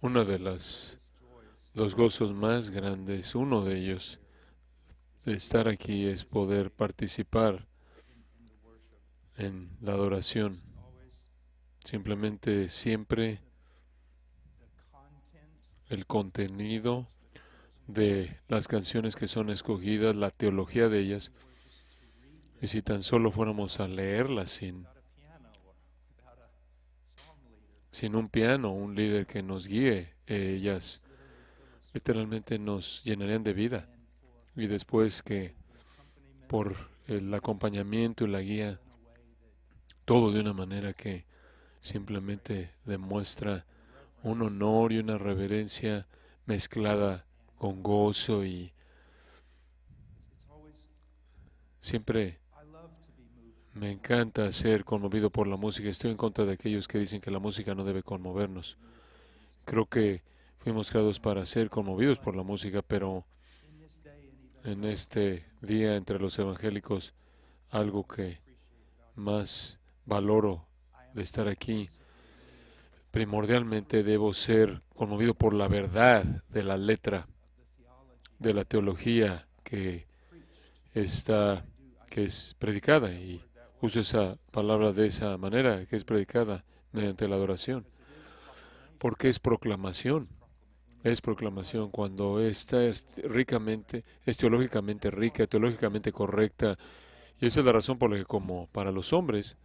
Una de los gozos más grandes, uno de ellos, de estar aquí es poder participar en la adoración. Simplemente siempre el contenido de las canciones que son escogidas, la teología de ellas, y si tan solo fuéramos a leerlas sin un piano, un líder que nos guíe, ellas literalmente nos llenarían de vida. Y después que por el acompañamiento y la guía, todo de una manera que simplemente demuestra un honor y una reverencia mezclada con gozo y siempre me encanta ser conmovido por la música. Estoy en contra de aquellos que dicen que la música no debe conmovernos. Creo que fuimos creados para ser conmovidos por la música, pero en este día entre los evangélicos, algo que más valoro de estar aquí, primordialmente debo ser conmovido por la verdad de la letra, de la teología está, que es predicada, y uso esa palabra de esa manera, que es predicada mediante la adoración, porque es proclamación cuando esta es ricamente, es teológicamente rica, teológicamente correcta, y esa es la razón por la que como para los hombres,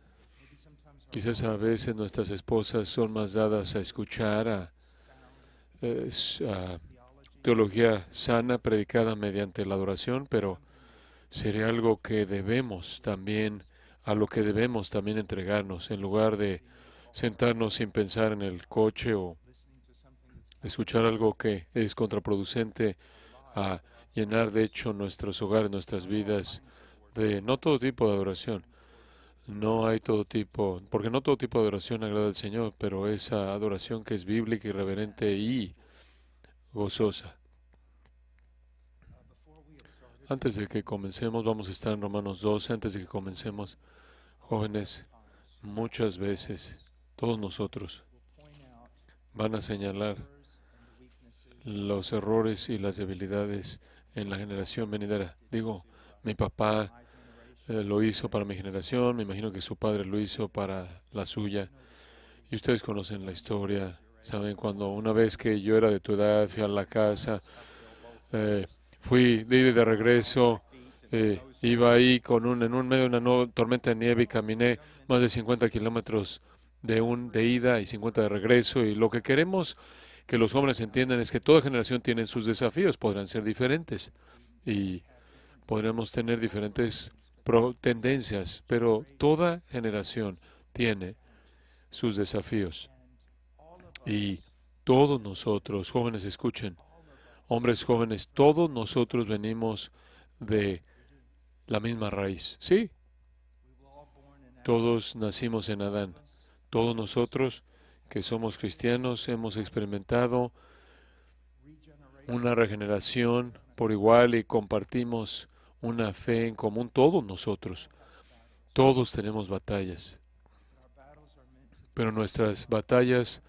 quizás a veces nuestras esposas son más dadas a escuchar a teología sana predicada mediante la adoración, pero sería algo que debemos también, a lo que debemos también entregarnos, en lugar de sentarnos sin pensar en el coche o escuchar algo que es contraproducente a llenar de hecho nuestros hogares, nuestras vidas de no todo tipo de adoración. No hay todo tipo, porque no todo tipo de adoración agrada al Señor, pero esa adoración que es bíblica, irreverente y gozosa. Antes de que comencemos, vamos a estar en Romanos 12. Antes de que comencemos, jóvenes, muchas veces todos nosotros van a señalar los errores y las debilidades en la generación venidera. Digo, mi papá lo hizo para mi generación, me imagino que su padre lo hizo para la suya. Y ustedes conocen la historia, saben, cuando una vez que yo era de tu edad, fui a la casa, eh, fui de ida y de regreso, iba ahí en un medio de una tormenta de nieve y caminé más de 50 kilómetros de ida y 50 de regreso. Y lo que queremos que los jóvenes entiendan es que toda generación tiene sus desafíos, podrán ser diferentes y podremos tener diferentes tendencias, pero toda generación tiene sus desafíos. Y todos nosotros, jóvenes, escuchen, hombres jóvenes, todos nosotros venimos de la misma raíz. Sí, todos nacimos en Adán. Todos nosotros que somos cristianos hemos experimentado una regeneración por igual y compartimos una fe en común. Todos nosotros, todos tenemos batallas, pero nuestras batallas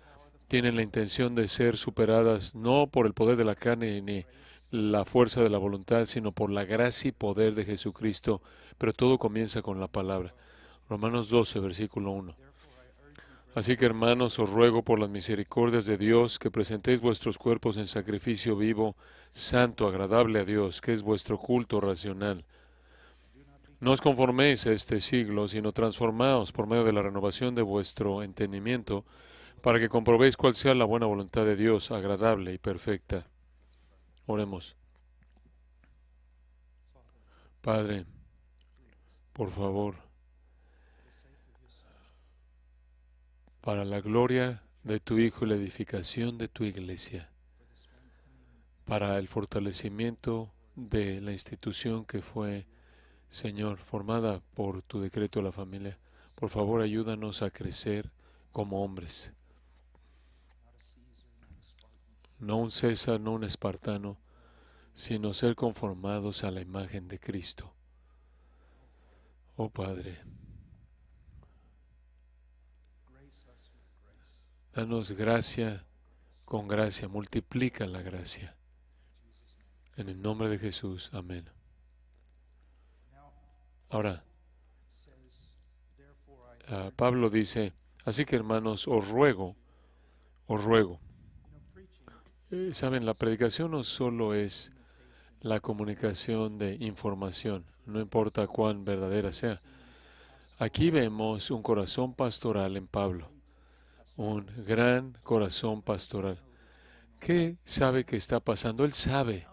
tienen la intención de ser superadas no por el poder de la carne ni la fuerza de la voluntad, sino por la gracia y poder de Jesucristo. Pero todo comienza con la palabra. Romanos 12, versículo 1. Así que, hermanos, os ruego por las misericordias de Dios que presentéis vuestros cuerpos en sacrificio vivo, santo, agradable a Dios, que es vuestro culto racional. No os conforméis a este siglo, sino transformaos por medio de la renovación de vuestro entendimiento, para que comprobéis cuál sea la buena voluntad de Dios, agradable y perfecta. Oremos. Padre, por favor, para la gloria de tu Hijo y la edificación de tu iglesia, para el fortalecimiento de la institución que fue, Señor, formada por tu decreto de la familia, por favor ayúdanos a crecer como hombres, no un César, no un espartano, sino ser conformados a la imagen de Cristo. Oh Padre, danos gracia con gracia, multiplica la gracia. En el nombre de Jesús, amén. Ahora, Pablo dice, así que hermanos, os ruego. Saben, la predicación no solo es la comunicación de información, no importa cuán verdadera sea. Aquí vemos un corazón pastoral en Pablo, un gran corazón pastoral. ¿Qué sabe que está pasando? Él sabe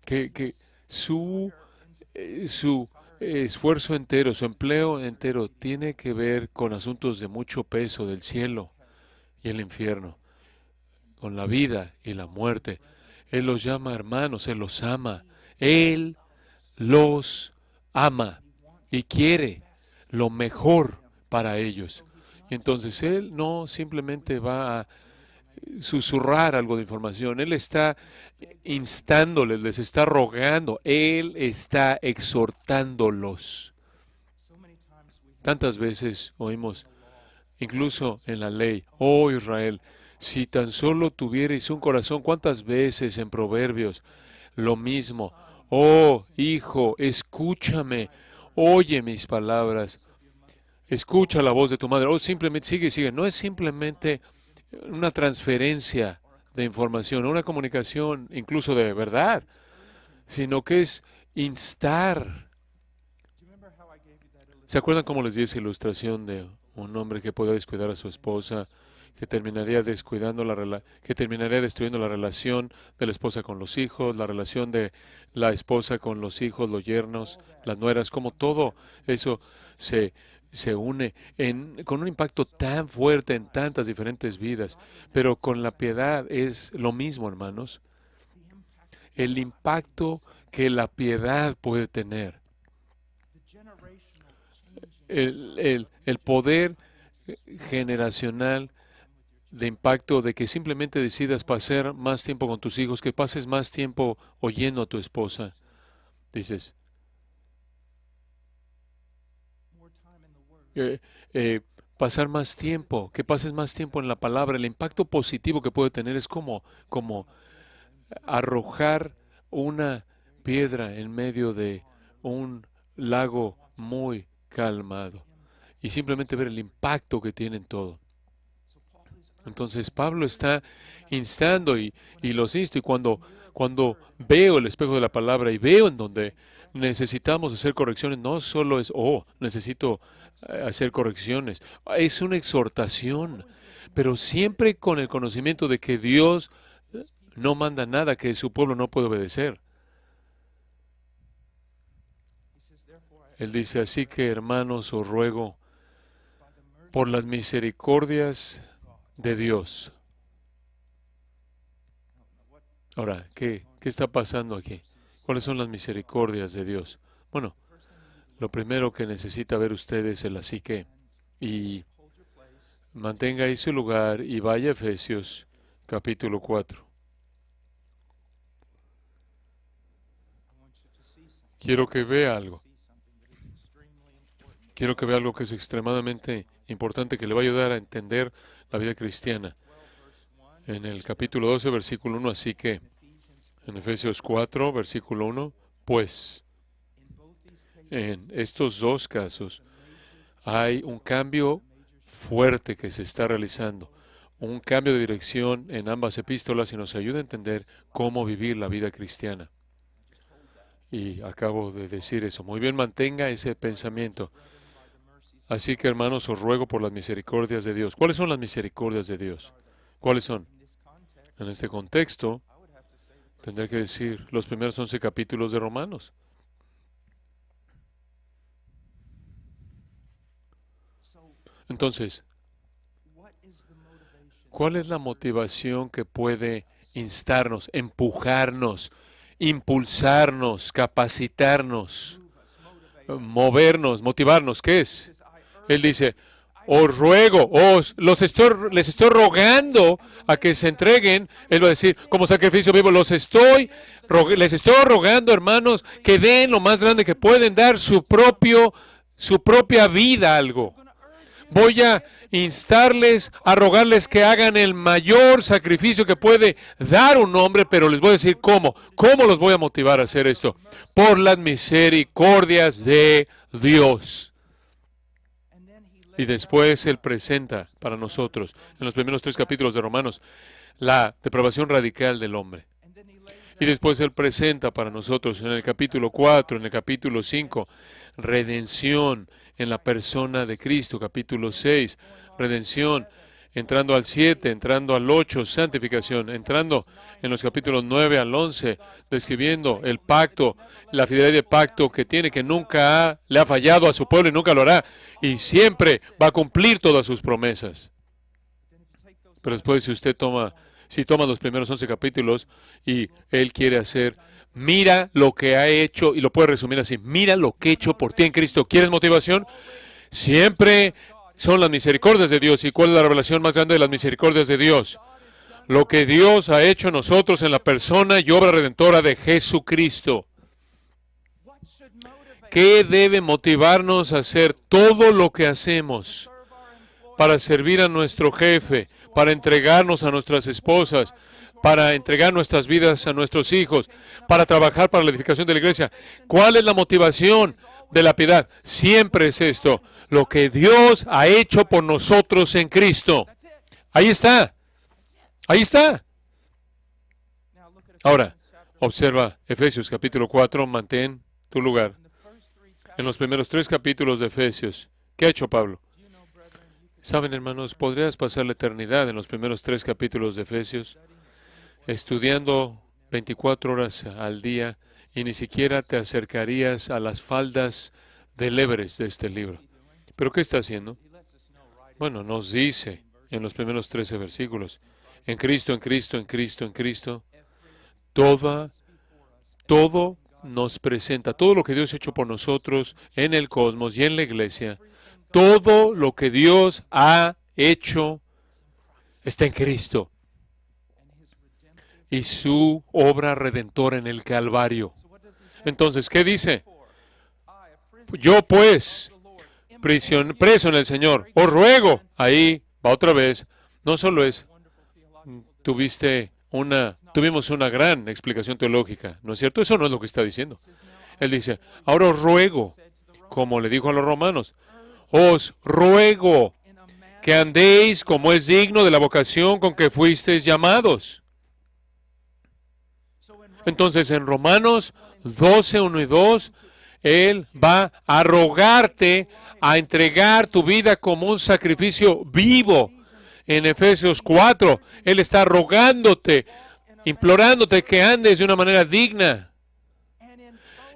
que su esfuerzo entero, su empleo entero tiene que ver con asuntos de mucho peso del cielo y el infierno, con la vida y la muerte. Él los llama hermanos, Él los ama. Él los ama y quiere lo mejor para ellos. Y entonces Él no simplemente va a susurrar algo de información. Él está instándoles, les está rogando. Él está exhortándolos. Tantas veces oímos, incluso en la ley, oh Israel, si tan solo tuvierais un corazón, ¿cuántas veces en Proverbios lo mismo? Oh hijo, escúchame, oye mis palabras, escucha la voz de tu madre. Oh, simplemente sigue. No es simplemente una transferencia de información, una comunicación incluso de verdad, sino que es instar. ¿Se acuerdan cómo les di esa ilustración de un hombre que podía descuidar a su esposa, que terminaría destruyendo la relación de la esposa con los hijos, la relación de la esposa con los hijos, los yernos, las nueras, como todo eso se une con un impacto tan fuerte en tantas diferentes vidas? Pero con la piedad es lo mismo, hermanos. El impacto que la piedad puede tener, el poder generacional de impacto de que simplemente decidas pasar más tiempo con tus hijos, que pases más tiempo oyendo a tu esposa. Dices, pasar más tiempo, que pases más tiempo en la palabra. El impacto positivo que puede tener es como arrojar una piedra en medio de un lago muy calmado y simplemente ver el impacto que tiene en todo. Entonces Pablo está instando y los insto, y cuando veo el espejo de la palabra y veo en donde necesitamos hacer correcciones, no solo es, necesito hacer correcciones, es una exhortación, pero siempre con el conocimiento de que Dios no manda nada que su pueblo no puede obedecer. Él dice, así que hermanos, os ruego por las misericordias de Dios. Ahora, ¿qué está pasando aquí? ¿Cuáles son las misericordias de Dios? Bueno, lo primero que necesita ver usted es el así que. Y mantenga ahí su lugar y vaya a Efesios capítulo 4. Quiero que vea algo. Quiero que vea algo que es extremadamente importante, que le va a ayudar a entender la vida cristiana. En el capítulo 12, versículo 1, así que, en Efesios 4, versículo 1, pues, en estos dos casos hay un cambio fuerte que se está realizando, un cambio de dirección en ambas epístolas y nos ayuda a entender cómo vivir la vida cristiana. Y acabo de decir eso. Muy bien, mantenga ese pensamiento. Así que, hermanos, os ruego por las misericordias de Dios. ¿Cuáles son las misericordias de Dios? ¿Cuáles son? En este contexto, tendré que decir los primeros 11 capítulos de Romanos. Entonces, ¿cuál es la motivación que puede instarnos, empujarnos, impulsarnos, capacitarnos, movernos, motivarnos? ¿Qué es? Él dice, os ruego, les estoy rogando a que se entreguen. Él va a decir, como sacrificio vivo, les estoy rogando, hermanos, que den lo más grande que pueden dar, su propia vida a algo. Voy a instarles, a rogarles que hagan el mayor sacrificio que puede dar un hombre, pero les voy a decir cómo. ¿Cómo los voy a motivar a hacer esto? Por las misericordias de Dios. Y después Él presenta para nosotros, en los primeros 3 capítulos de Romanos, la depravación radical del hombre. Y después Él presenta para nosotros en el capítulo 4, en el capítulo 5, redención en la persona de Cristo. Capítulo 6, redención. Entrando al 7, entrando al 8, santificación. Entrando en los capítulos 9 al 11, describiendo el pacto, la fidelidad del pacto que tiene, que nunca le ha fallado a su pueblo y nunca lo hará. Y siempre va a cumplir todas sus promesas. Pero después, si toma los primeros 11 capítulos y Él quiere hacer, mira lo que ha hecho, y lo puede resumir así, mira lo que he hecho por ti en Cristo. ¿Quieres motivación? Siempre son las misericordias de Dios. ¿Y cuál es la revelación más grande de las misericordias de Dios? Lo que Dios ha hecho en nosotros en la persona y obra redentora de Jesucristo. ¿Qué debe motivarnos a hacer todo lo que hacemos para servir a nuestro jefe, para entregarnos a nuestras esposas, para entregar nuestras vidas a nuestros hijos, para trabajar para la edificación de la iglesia? ¿Cuál es la motivación de la piedad? Siempre es esto, lo que Dios ha hecho por nosotros en Cristo. Ahí está. Ahí está. Ahora, observa Efesios capítulo 4, mantén tu lugar. En los primeros 3 capítulos de Efesios, ¿qué ha hecho Pablo? Saben, hermanos, podrías pasar la eternidad en los primeros 3 capítulos de Efesios, estudiando 24 horas al día, y ni siquiera te acercarías a las faldas del Everest de este libro. ¿Pero qué está haciendo? Bueno, nos dice en los primeros 13 versículos, en Cristo, en Cristo, en Cristo, en Cristo, todo nos presenta, todo lo que Dios ha hecho por nosotros en el cosmos y en la iglesia, todo lo que Dios ha hecho está en Cristo y su obra redentora en el Calvario. Entonces, ¿qué dice? Yo pues, preso en el Señor, os ruego, ahí va otra vez, no solo es, tuvimos una gran explicación teológica, ¿no es cierto? Eso no es lo que está diciendo. Él dice, ahora os ruego, como le dijo a los romanos, os ruego que andéis como es digno de la vocación con que fuisteis llamados. Entonces, en Romanos 12, 1 y 2, Él va a rogarte a entregar tu vida como un sacrificio vivo. En Efesios 4, Él está rogándote, implorándote que andes de una manera digna.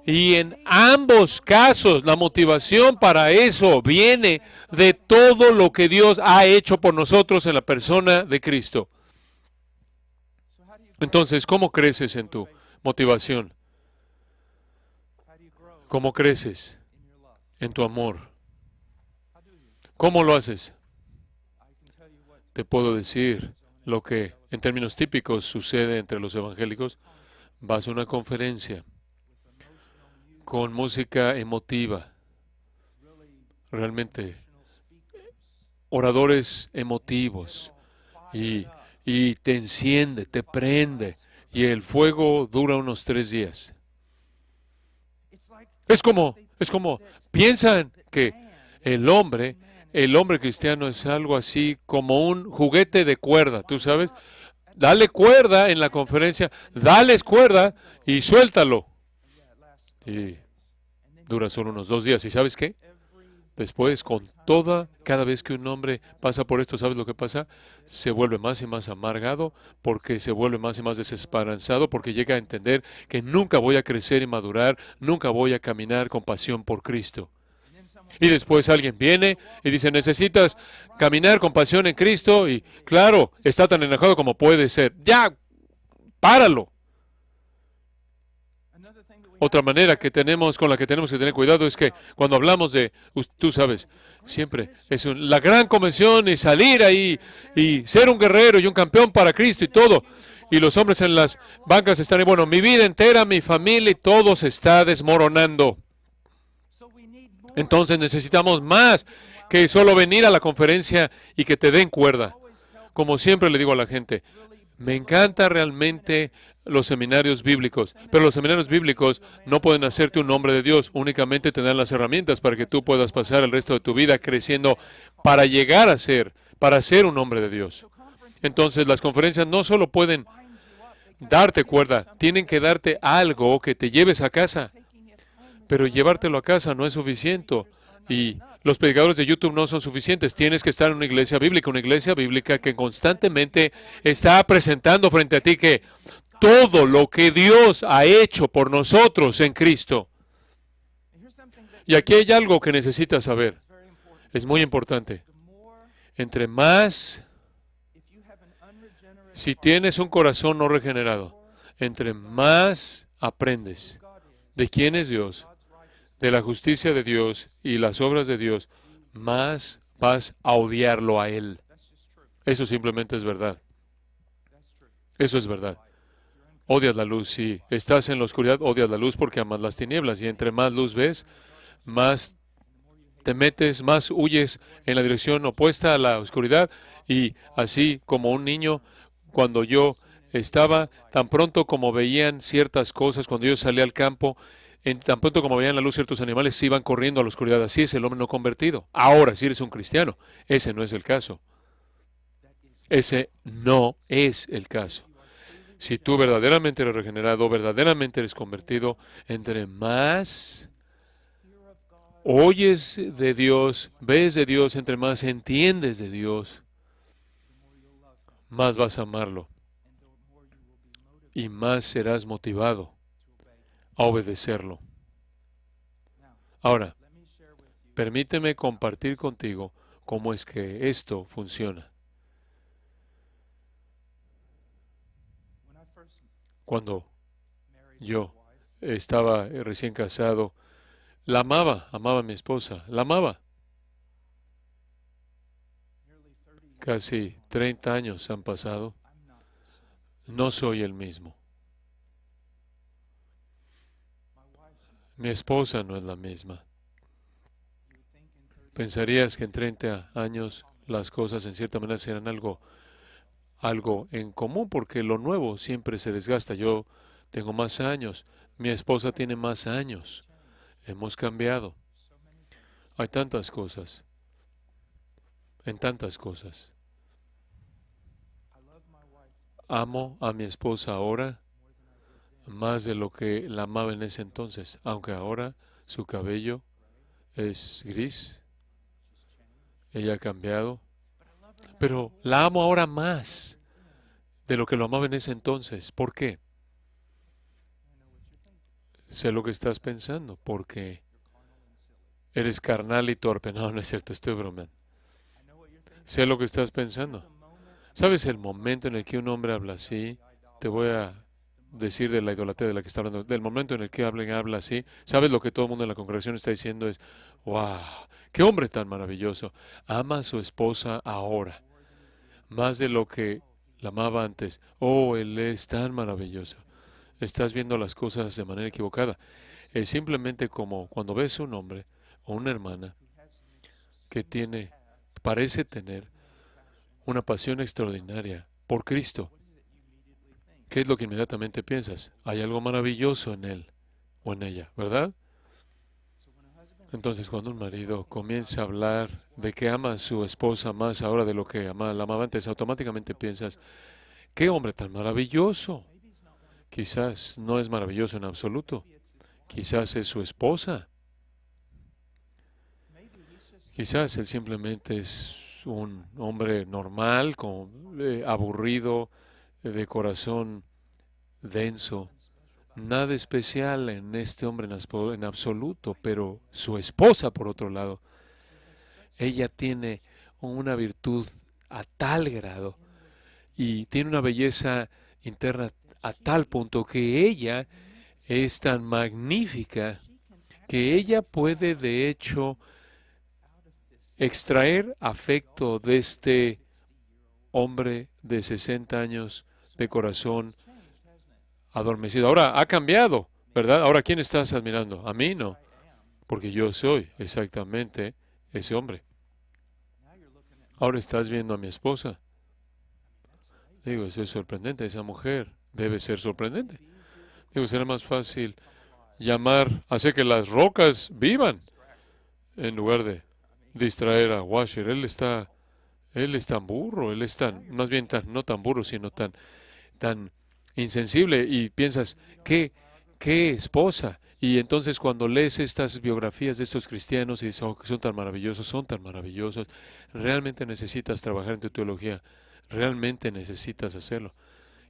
Y en ambos casos, la motivación para eso viene de todo lo que Dios ha hecho por nosotros en la persona de Cristo. Entonces, ¿cómo creces en tu motivación? ¿Cómo creces en tu amor? ¿Cómo lo haces? Te puedo decir lo que en términos típicos sucede entre los evangélicos. Vas a una conferencia con música emotiva, realmente oradores emotivos, y te enciende, te prende, y el fuego dura unos 3 días. Es como, piensan que el hombre cristiano es algo así como un juguete de cuerda, ¿tú sabes? Dale cuerda en la conferencia, dales cuerda y suéltalo. Y dura solo unos 2 días. ¿Y sabes qué? Después, cada vez que un hombre pasa por esto, ¿sabes lo que pasa? Se vuelve más y más amargado, porque se vuelve más y más desesperanzado, porque llega a entender que nunca voy a crecer y madurar, nunca voy a caminar con pasión por Cristo. Y después alguien viene y dice, necesitas caminar con pasión en Cristo, y claro, está tan enojado como puede ser. ¡Ya! ¡Páralo! Otra manera con la que tenemos que tener cuidado es que cuando hablamos de, tú sabes, siempre es la gran convención y salir ahí y ser un guerrero y un campeón para Cristo y todo. Y los hombres en las bancas están, bueno, mi vida entera, mi familia y todo se está desmoronando. Entonces necesitamos más que solo venir a la conferencia y que te den cuerda. Como siempre le digo a la gente, me encanta realmente los seminarios bíblicos, pero los seminarios bíblicos no pueden hacerte un hombre de Dios, únicamente te dan las herramientas para que tú puedas pasar el resto de tu vida creciendo para llegar a ser, para ser un hombre de Dios. Entonces, las conferencias no solo pueden darte cuerda, tienen que darte algo que te lleves a casa, pero llevártelo a casa no es suficiente. Y los predicadores de YouTube no son suficientes. Tienes que estar en una iglesia bíblica que constantemente está presentando frente a ti que todo lo que Dios ha hecho por nosotros en Cristo. Y aquí hay algo que necesitas saber. Es muy importante. Entre más, si tienes un corazón no regenerado, entre más aprendes de quién es Dios, de la justicia de Dios y las obras de Dios, más vas a odiarlo a Él. Eso simplemente es verdad. Eso es verdad. Odias la luz. Si estás en la oscuridad, odias la luz porque amas las tinieblas. Y entre más luz ves, más te metes, más huyes en la dirección opuesta a la oscuridad. Y así como un niño, cuando yo estaba, tan pronto como veían ciertas cosas, cuando yo salía al campo, tan pronto como veían la luz ciertos animales, se iban corriendo a la oscuridad. Así es el hombre no convertido. Ahora, si eres un cristiano, ese no es el caso. Ese no es el caso. Si tú verdaderamente eres regenerado, verdaderamente eres convertido, entre más oyes de Dios, ves de Dios, entre más entiendes de Dios, más vas a amarlo y más serás motivado a obedecerlo. Ahora, permíteme compartir contigo cómo es que esto funciona. Cuando yo estaba recién casado, la amaba a mi esposa, la amaba. Casi 30 años han pasado. No soy el mismo. Mi esposa no es la misma. Pensarías que en 30 años las cosas en cierta manera serán algo en común, porque lo nuevo siempre se desgasta. Yo tengo más años, mi esposa tiene más años. Hemos cambiado. Hay tantas cosas, en tantas cosas. Amo a mi esposa ahora más de lo que la amaba en ese entonces, aunque ahora su cabello es gris, ella ha cambiado, pero la amo ahora más de lo que lo amaba en ese entonces. ¿Por qué? Sé lo que estás pensando, porque eres carnal y torpe. No, no es cierto, estoy bromeando. Sé lo que estás pensando. ¿Sabes el momento en el que un hombre habla así? Te voy a decir de la idolatría de la que está hablando. Del momento en el que alguien habla así, ¿sabes lo que todo el mundo en la congregación está diciendo? Es, wow, qué hombre tan maravilloso. Ama a su esposa ahora, más de lo que la amaba antes. Oh, él es tan maravilloso. Estás viendo las cosas de manera equivocada. Es simplemente como cuando ves un hombre o una hermana que parece tener una pasión extraordinaria por Cristo. ¿Qué es lo que inmediatamente piensas? Hay algo maravilloso en él o en ella, ¿verdad? Entonces, cuando un marido comienza a hablar de que ama a su esposa más ahora de lo que la amaba antes, automáticamente piensas, ¡qué hombre tan maravilloso! Quizás no es maravilloso en absoluto. Quizás es su esposa. Quizás él simplemente es un hombre normal, aburrido, de corazón denso. Nada especial en este hombre en absoluto, pero su esposa, por otro lado, ella tiene una virtud a tal grado y tiene una belleza interna a tal punto que ella es tan magnífica que ella puede, de hecho, extraer afecto de este hombre de 60 años de corazón adormecido. Ahora ha cambiado, ¿verdad? Ahora, ¿quién estás admirando? A mí no, porque yo soy exactamente ese hombre. ahora estás viendo a mi esposa. Digo, eso es sorprendente, esa mujer debe ser sorprendente. Digo, será más fácil hacer que las rocas vivan en lugar de distraer a Washer. Él es tan burro, él es más bien no tan burro, sino tan insensible. Y piensas, ¿qué esposa? Y entonces cuando lees estas biografías de estos cristianos y dices, oh, que son tan maravillosos, realmente necesitas trabajar en tu teología, realmente necesitas hacerlo.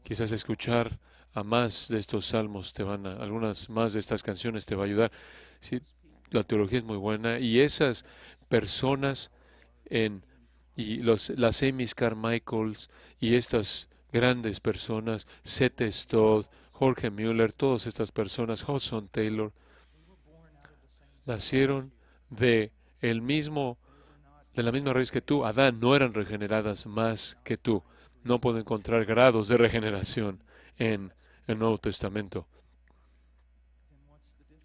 Quizás escuchar a más de estos salmos algunas más de estas canciones te va a ayudar. Sí, la teología es muy buena y esas personas las Amy's Carmichaels y estas grandes personas, Seth Stott, Jorge Müller, todas estas personas, Hudson Taylor, nacieron de de la misma raíz que tú. Adán, no eran regeneradas más que tú. No puedo encontrar grados de regeneración en el Nuevo Testamento.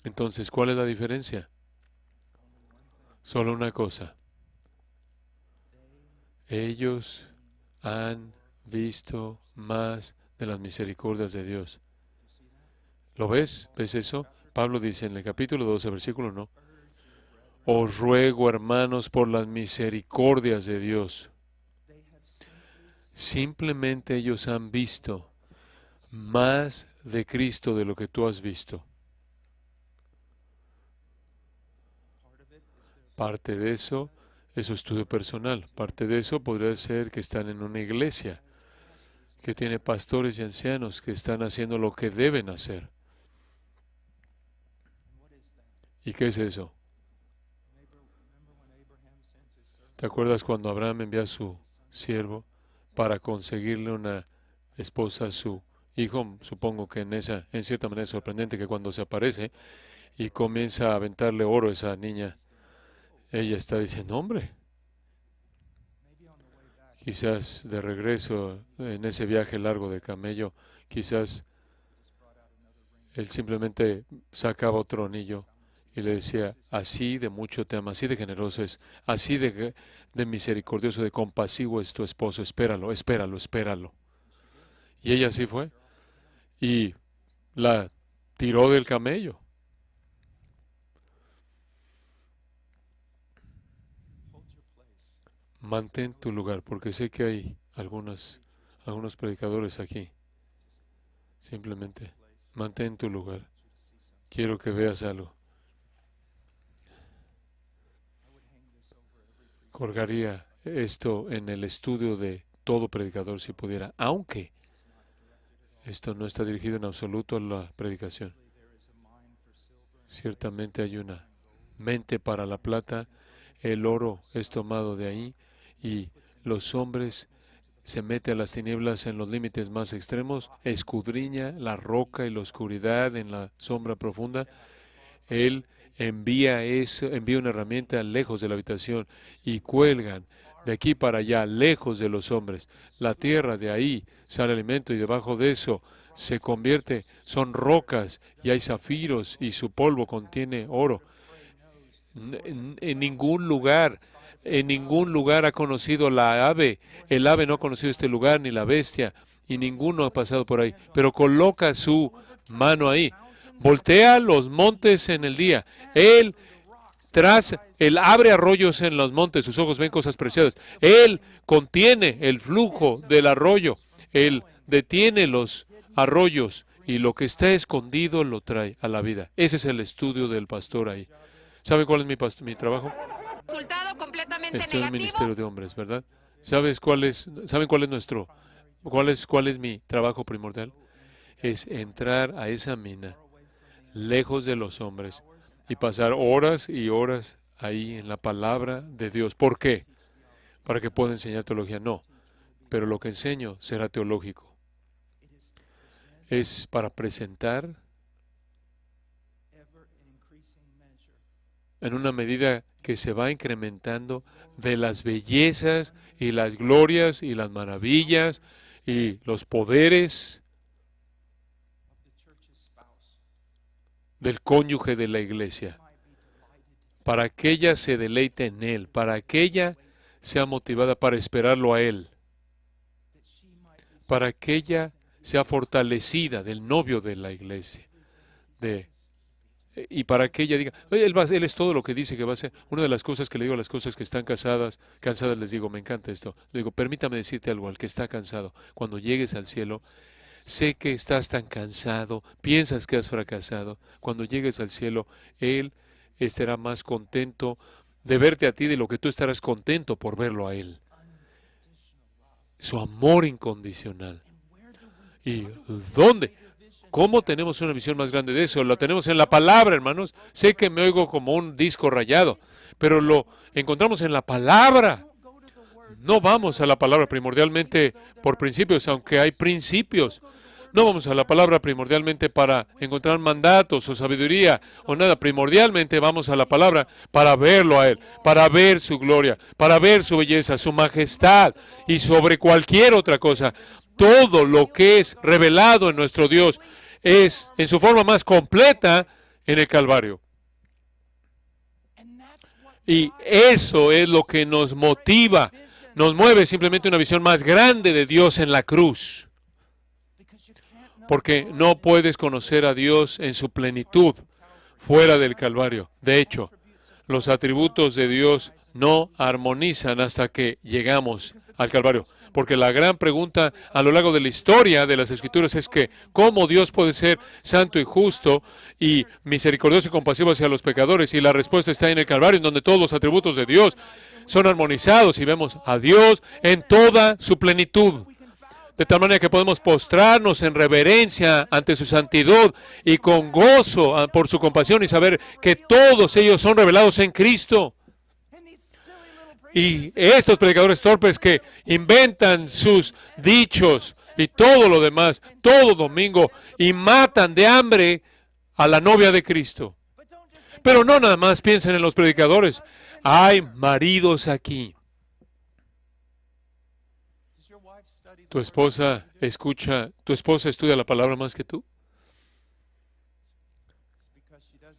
Entonces, ¿cuál es la diferencia? Solo una cosa. Ellos han visto más de las misericordias de Dios. ¿Lo ves? ¿Ves eso? Pablo dice en el capítulo 12, versículo 1, os ruego, hermanos, por las misericordias de Dios. Simplemente ellos han visto más de Cristo de lo que tú has visto. Parte de eso es su estudio personal. Parte de eso podría ser que están en una iglesia que tiene pastores y ancianos que están haciendo lo que deben hacer. ¿Y qué es eso? ¿Te acuerdas cuando Abraham envió a su siervo para conseguirle una esposa a su hijo? Supongo que en cierta manera es sorprendente que cuando se aparece y comienza a aventarle oro a esa niña, ella está diciendo, hombre, quizás de regreso en ese viaje largo de camello, quizás él simplemente sacaba otro anillo y le decía, así de mucho te ama, así de generoso es, así de misericordioso, de compasivo es tu esposo, espéralo, espéralo, espéralo. Y ella así fue y la tiró del camello. Mantén tu lugar, porque sé que hay algunos predicadores aquí. Simplemente mantén tu lugar. Quiero que veas algo. Colgaría esto en el estudio de todo predicador si pudiera, aunque esto no está dirigido en absoluto a la predicación. Ciertamente hay una mente para la plata, el oro es tomado de ahí y los hombres se mete a las tinieblas en los límites más extremos, escudriña la roca y la oscuridad en la sombra profunda. Él envía una herramienta lejos de la habitación y cuelgan de aquí para allá, lejos de los hombres. La tierra, de ahí sale alimento y debajo de eso son rocas y hay zafiros y su polvo contiene oro. En ningún lugar ha conocido el ave no ha conocido este lugar ni la bestia y ninguno ha pasado por ahí, pero coloca su mano ahí. Voltea los montes en el día. Él abre arroyos en los montes, sus ojos ven cosas preciadas. Él contiene el flujo del arroyo. Él detiene los arroyos y lo que está escondido lo trae a la vida. Ese es el estudio del pastor ahí. ¿Sabe cuál es mi trabajo? Resultado completamente Estoy en el negativo. ministerio de hombres, ¿verdad? ¿Saben cuál es mi trabajo primordial? Es entrar a esa mina lejos de los hombres y pasar horas y horas ahí en la palabra de Dios. ¿Por qué? ¿Para que pueda enseñar teología? No, pero lo que enseño será teológico. Es para presentar en una medida que se va incrementando de las bellezas y las glorias y las maravillas y los poderes del cónyuge de la iglesia, para que ella se deleite en él, para que ella sea motivada para esperarlo a Él, para que ella sea fortalecida del novio de la iglesia, y para que ella diga, "Oye, él es todo lo que dice que va a ser". Una de las cosas que le digo a las cosas que están cansadas les digo, me encanta esto. Le digo, permítame decirte algo, al que está cansado, cuando llegues al cielo, sé que estás tan cansado, piensas que has fracasado. Cuando llegues al cielo, Él estará más contento de verte a ti de lo que tú estarás contento por verlo a Él. Su amor incondicional. ¿Y dónde? ¿Cómo tenemos una visión más grande de eso? Lo tenemos en la palabra, hermanos. Sé que me oigo como un disco rayado, pero lo encontramos en la palabra. No vamos a la palabra primordialmente por principios, aunque hay principios. No vamos a la palabra primordialmente para encontrar mandatos o sabiduría o nada. Primordialmente vamos a la palabra para verlo a Él, para ver su gloria, para ver su belleza, su majestad y sobre cualquier otra cosa. Todo lo que es revelado en nuestro Dios es en su forma más completa en el Calvario. Y eso es lo que nos motiva, nos mueve simplemente una visión más grande de Dios en la cruz. Porque no puedes conocer a Dios en su plenitud fuera del Calvario. De hecho, los atributos de Dios no armonizan hasta que llegamos al Calvario. Porque la gran pregunta a lo largo de la historia de las Escrituras es que ¿cómo Dios puede ser santo y justo y misericordioso y compasivo hacia los pecadores? Y la respuesta está en el Calvario, en donde todos los atributos de Dios son armonizados y vemos a Dios en toda su plenitud. De tal manera que podemos postrarnos en reverencia ante su santidad y con gozo por su compasión y saber que todos ellos son revelados en Cristo. Y estos predicadores torpes que inventan sus dichos y todo lo demás, todo domingo, y matan de hambre a la novia de Cristo. Pero no nada más piensen en los predicadores. Hay maridos aquí. ¿Tu esposa estudia la palabra más que tú?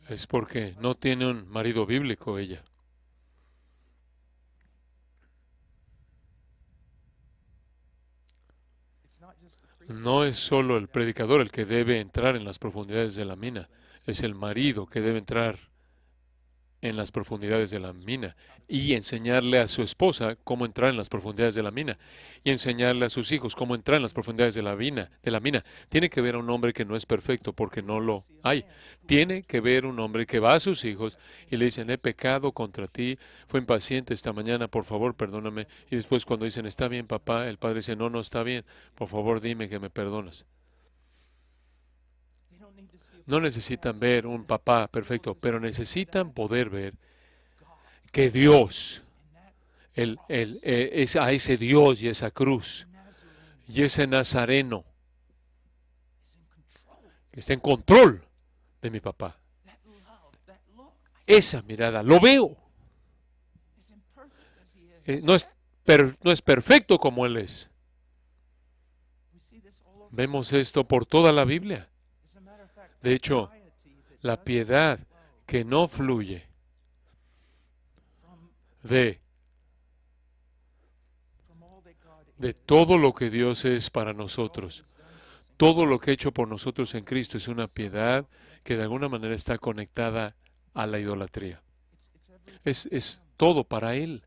Es porque no tiene un marido bíblico ella. No es solo el predicador el que debe entrar en las profundidades de la mina, es el marido que debe entrar en las profundidades de la mina y enseñarle a su esposa cómo entrar en las profundidades de la mina y enseñarle a sus hijos cómo entrar en las profundidades de la mina. Tiene que ver a un hombre que no es perfecto porque no lo hay. Tiene que ver un hombre que va a sus hijos y le dicen, he pecado contra ti, fue impaciente esta mañana, por favor, perdóname. Y después cuando dicen, está bien, papá, el padre dice, no, no está bien, por favor, dime que me perdonas. No necesitan ver un papá perfecto, pero necesitan poder ver que Dios, es a ese Dios y esa cruz, y ese Nazareno, que está en control de mi papá. Esa mirada, lo veo. No es perfecto como Él es. Vemos esto por toda la Biblia. De hecho, la piedad que no fluye de todo lo que Dios es para nosotros, todo lo que ha hecho por nosotros en Cristo es una piedad que de alguna manera está conectada a la idolatría. Es todo para Él.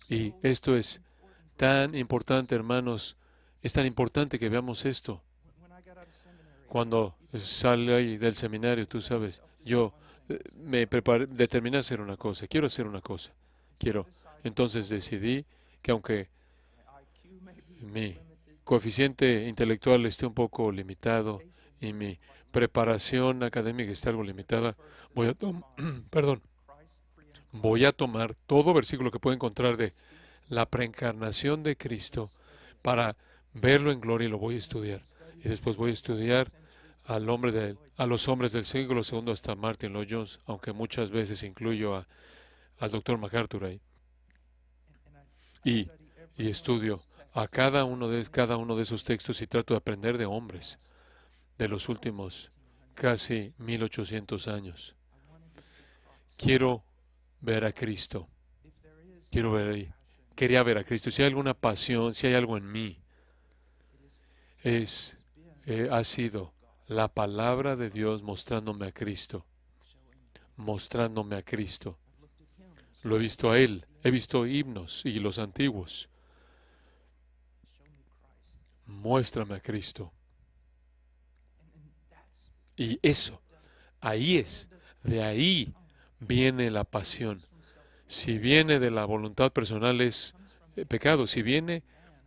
Y esto es tan importante, hermanos, es tan importante que veamos esto. Cuando salí del seminario, tú sabes, yo me preparé, determiné a hacer una cosa, quiero hacer una cosa, entonces decidí que aunque mi coeficiente intelectual esté un poco limitado y mi preparación académica esté algo limitada, voy a tomar todo versículo que pueda encontrar de la preencarnación de Cristo para verlo en gloria y lo voy a estudiar. Y después voy a estudiar a los hombres del siglo II hasta Martin Lloyd Jones, aunque muchas veces incluyo al Dr. MacArthur ahí. Y estudio a cada uno de esos textos y trato de aprender de hombres de los últimos casi 1800 años. Quiero ver a Cristo. Quiero ver ahí. Quería ver a Cristo. Si hay alguna pasión, si hay algo en mí, ha sido la palabra de Dios mostrándome a Cristo, mostrándome a Cristo. Lo he visto a Él, he visto himnos y los antiguos. Muéstrame a Cristo. Y eso, de ahí viene la pasión. Si viene de la voluntad personal es pecado. Si viene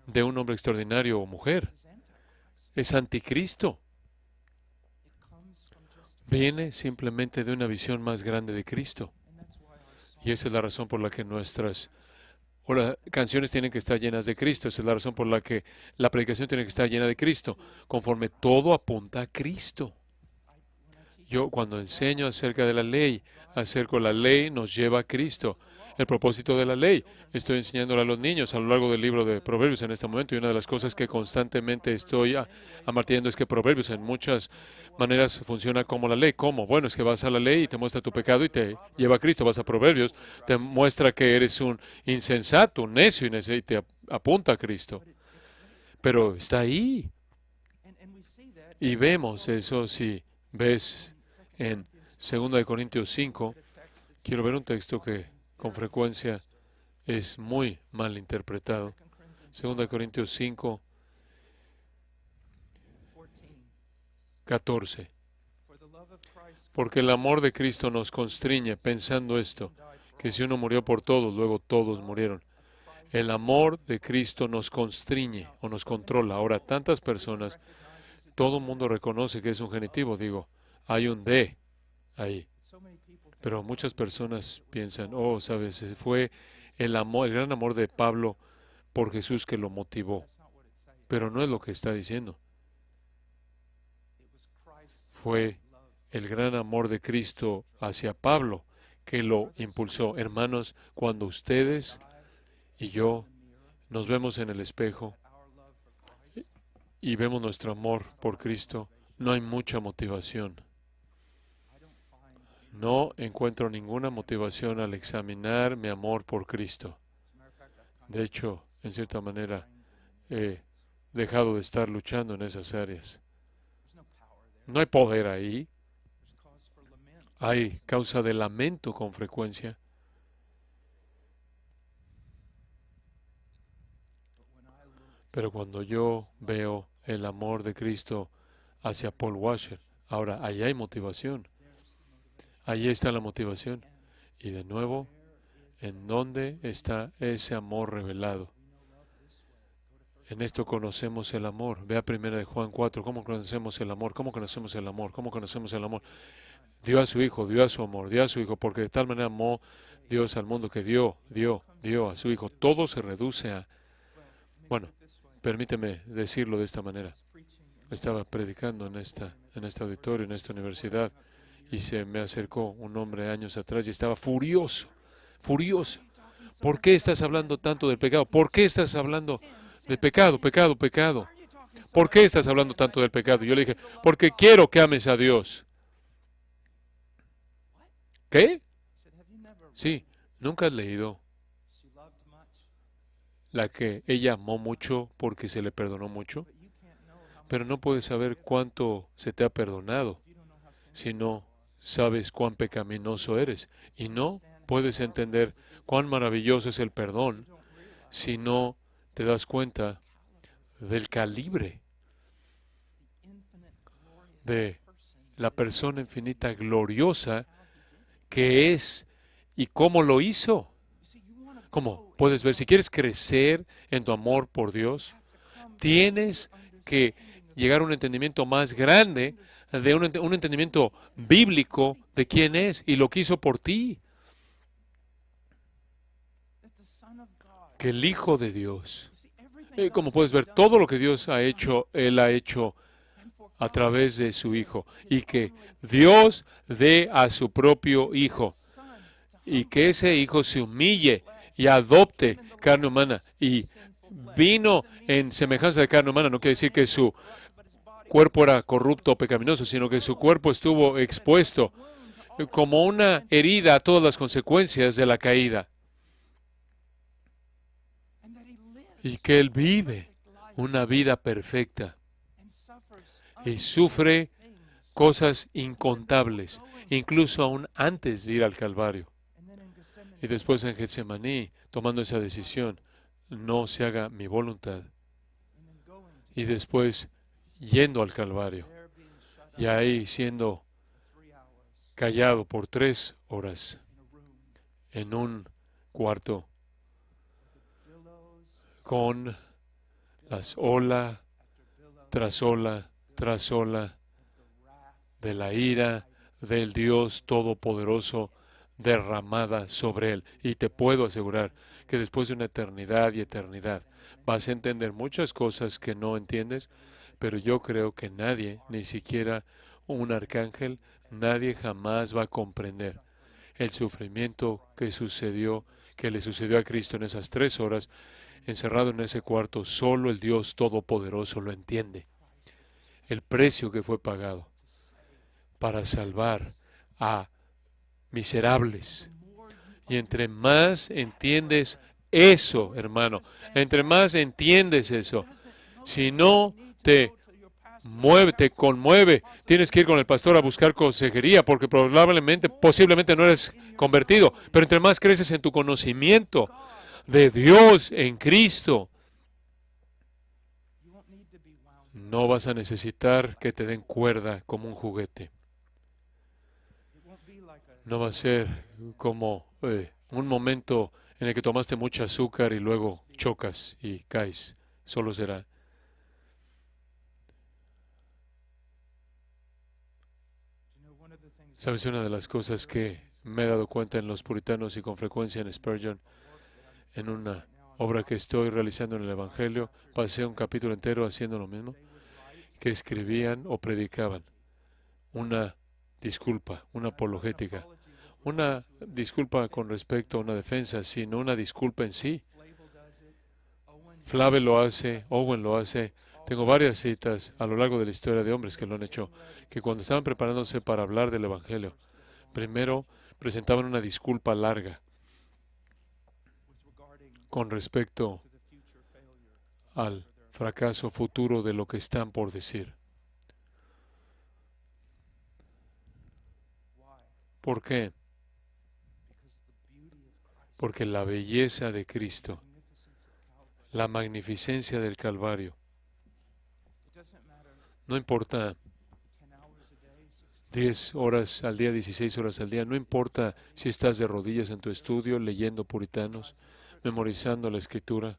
de un hombre extraordinario o mujer, es anticristo. Viene simplemente de una visión más grande de Cristo. Y esa es la razón por la que nuestras canciones tienen que estar llenas de Cristo. Esa es la razón por la que la predicación tiene que estar llena de Cristo, conforme todo apunta a Cristo. Yo cuando enseño acerca de la ley, acerco la ley nos lleva a Cristo. El propósito de la ley, estoy enseñándole a los niños a lo largo del libro de Proverbios en este momento, y una de las cosas que constantemente estoy amartillando es que Proverbios en muchas maneras funciona como la ley. ¿Cómo? Bueno, es que vas a la ley y te muestra tu pecado y te lleva a Cristo. Vas a Proverbios, te muestra que eres un insensato, un necio y te apunta a Cristo. Pero está ahí. Y vemos eso si ves en 2 Corintios 5. Quiero ver un texto que con frecuencia es muy mal interpretado. 2 Corintios 5, 14. Porque el amor de Cristo nos constriñe, pensando esto, que si uno murió por todos, luego todos murieron. El amor de Cristo nos constriñe o nos controla. Ahora, tantas personas, todo el mundo reconoce que es un genitivo, digo, hay un de ahí. Pero muchas personas piensan, oh, sabes, fue el gran amor de Pablo por Jesús que lo motivó. Pero no es lo que está diciendo. Fue el gran amor de Cristo hacia Pablo que lo impulsó. Hermanos, cuando ustedes y yo nos vemos en el espejo y vemos nuestro amor por Cristo, no hay mucha motivación. No encuentro ninguna motivación al examinar mi amor por Cristo. De hecho, en cierta manera, he dejado de estar luchando en esas áreas. No hay poder ahí. Hay causa de lamento con frecuencia. Pero cuando yo veo el amor de Cristo hacia Paul Washer, ahora, ahí hay motivación. Ahí está la motivación. Y de nuevo, ¿en dónde está ese amor revelado? En esto conocemos el amor. Ve a 1 Juan 4. ¿Cómo conocemos el amor? ¿Cómo conocemos el amor? ¿Cómo conocemos el amor? Dio a su Hijo, dio a su amor, dio a su Hijo, porque de tal manera amó Dios al mundo que dio a su Hijo. Todo se reduce a... Bueno, permíteme decirlo de esta manera. Estaba predicando en este auditorio, en esta universidad, y se me acercó un hombre años atrás y estaba furioso. ¿Por qué estás hablando tanto del pecado? ¿Por qué estás hablando del pecado? ¿Por qué estás hablando tanto del pecado? Yo le dije, porque quiero que ames a Dios. ¿Qué? Sí, ¿nunca has leído la que ella amó mucho porque se le perdonó mucho? Pero no puedes saber cuánto se te ha perdonado si no sabes cuán pecaminoso eres. Y no puedes entender cuán maravilloso es el perdón si no te das cuenta del calibre de la persona infinita gloriosa que es y cómo lo hizo. ¿Cómo? Puedes ver, si quieres crecer en tu amor por Dios, tienes que llegar a un entendimiento más grande, de un entendimiento bíblico de quién es y lo que hizo por ti. Que el Hijo de Dios, como puedes ver, todo lo que Dios ha hecho, Él ha hecho a través de su Hijo. Y que Dios dé a su propio Hijo. Y que ese Hijo se humille y adopte carne humana. Y vino en semejanza de carne humana. No quiere decir que su cuerpo era corrupto o pecaminoso, sino que su cuerpo estuvo expuesto como una herida a todas las consecuencias de la caída. y que Él vive una vida perfecta y sufre cosas incontables, incluso aún antes de ir al Calvario. Y después en Getsemaní, tomando esa decisión, no se haga mi voluntad. Y después yendo al Calvario, y ahí siendo callado por 3 horas en un cuarto con las ola tras ola tras ola de la ira del Dios Todopoderoso derramada sobre Él. Y te puedo asegurar que después de una eternidad y eternidad vas a entender muchas cosas que no entiendes, pero yo creo que nadie, ni siquiera un arcángel, nadie jamás va a comprender el sufrimiento que le sucedió a Cristo en esas 3 horas, encerrado en ese cuarto. Solo el Dios Todopoderoso lo entiende. El precio que fue pagado para salvar a miserables. Y entre más entiendes eso, hermano, entre más entiendes eso, si no te conmueve, tienes que ir con el pastor a buscar consejería, porque posiblemente no eres convertido, pero entre más creces en tu conocimiento de Dios en Cristo, no vas a necesitar que te den cuerda como un juguete. No va a ser como un momento en el que tomaste mucho azúcar y luego chocas y caes. Solo será. ¿Sabes? Una de las cosas que me he dado cuenta en los puritanos y con frecuencia en Spurgeon, en una obra que estoy realizando en el Evangelio, pasé un capítulo entero haciendo lo mismo, que escribían o predicaban una disculpa, una apologética, una disculpa con respecto a una defensa, sino una disculpa en sí. Flavel lo hace, Owen lo hace. Tengo varias citas a lo largo de la historia de hombres que lo han hecho, que cuando estaban preparándose para hablar del Evangelio, primero presentaban una disculpa larga con respecto al fracaso futuro de lo que están por decir. ¿Por qué? Porque la belleza de Cristo, la magnificencia del Calvario, no importa 10 horas al día, 16 horas al día, no importa si estás de rodillas en tu estudio, leyendo puritanos, memorizando la Escritura,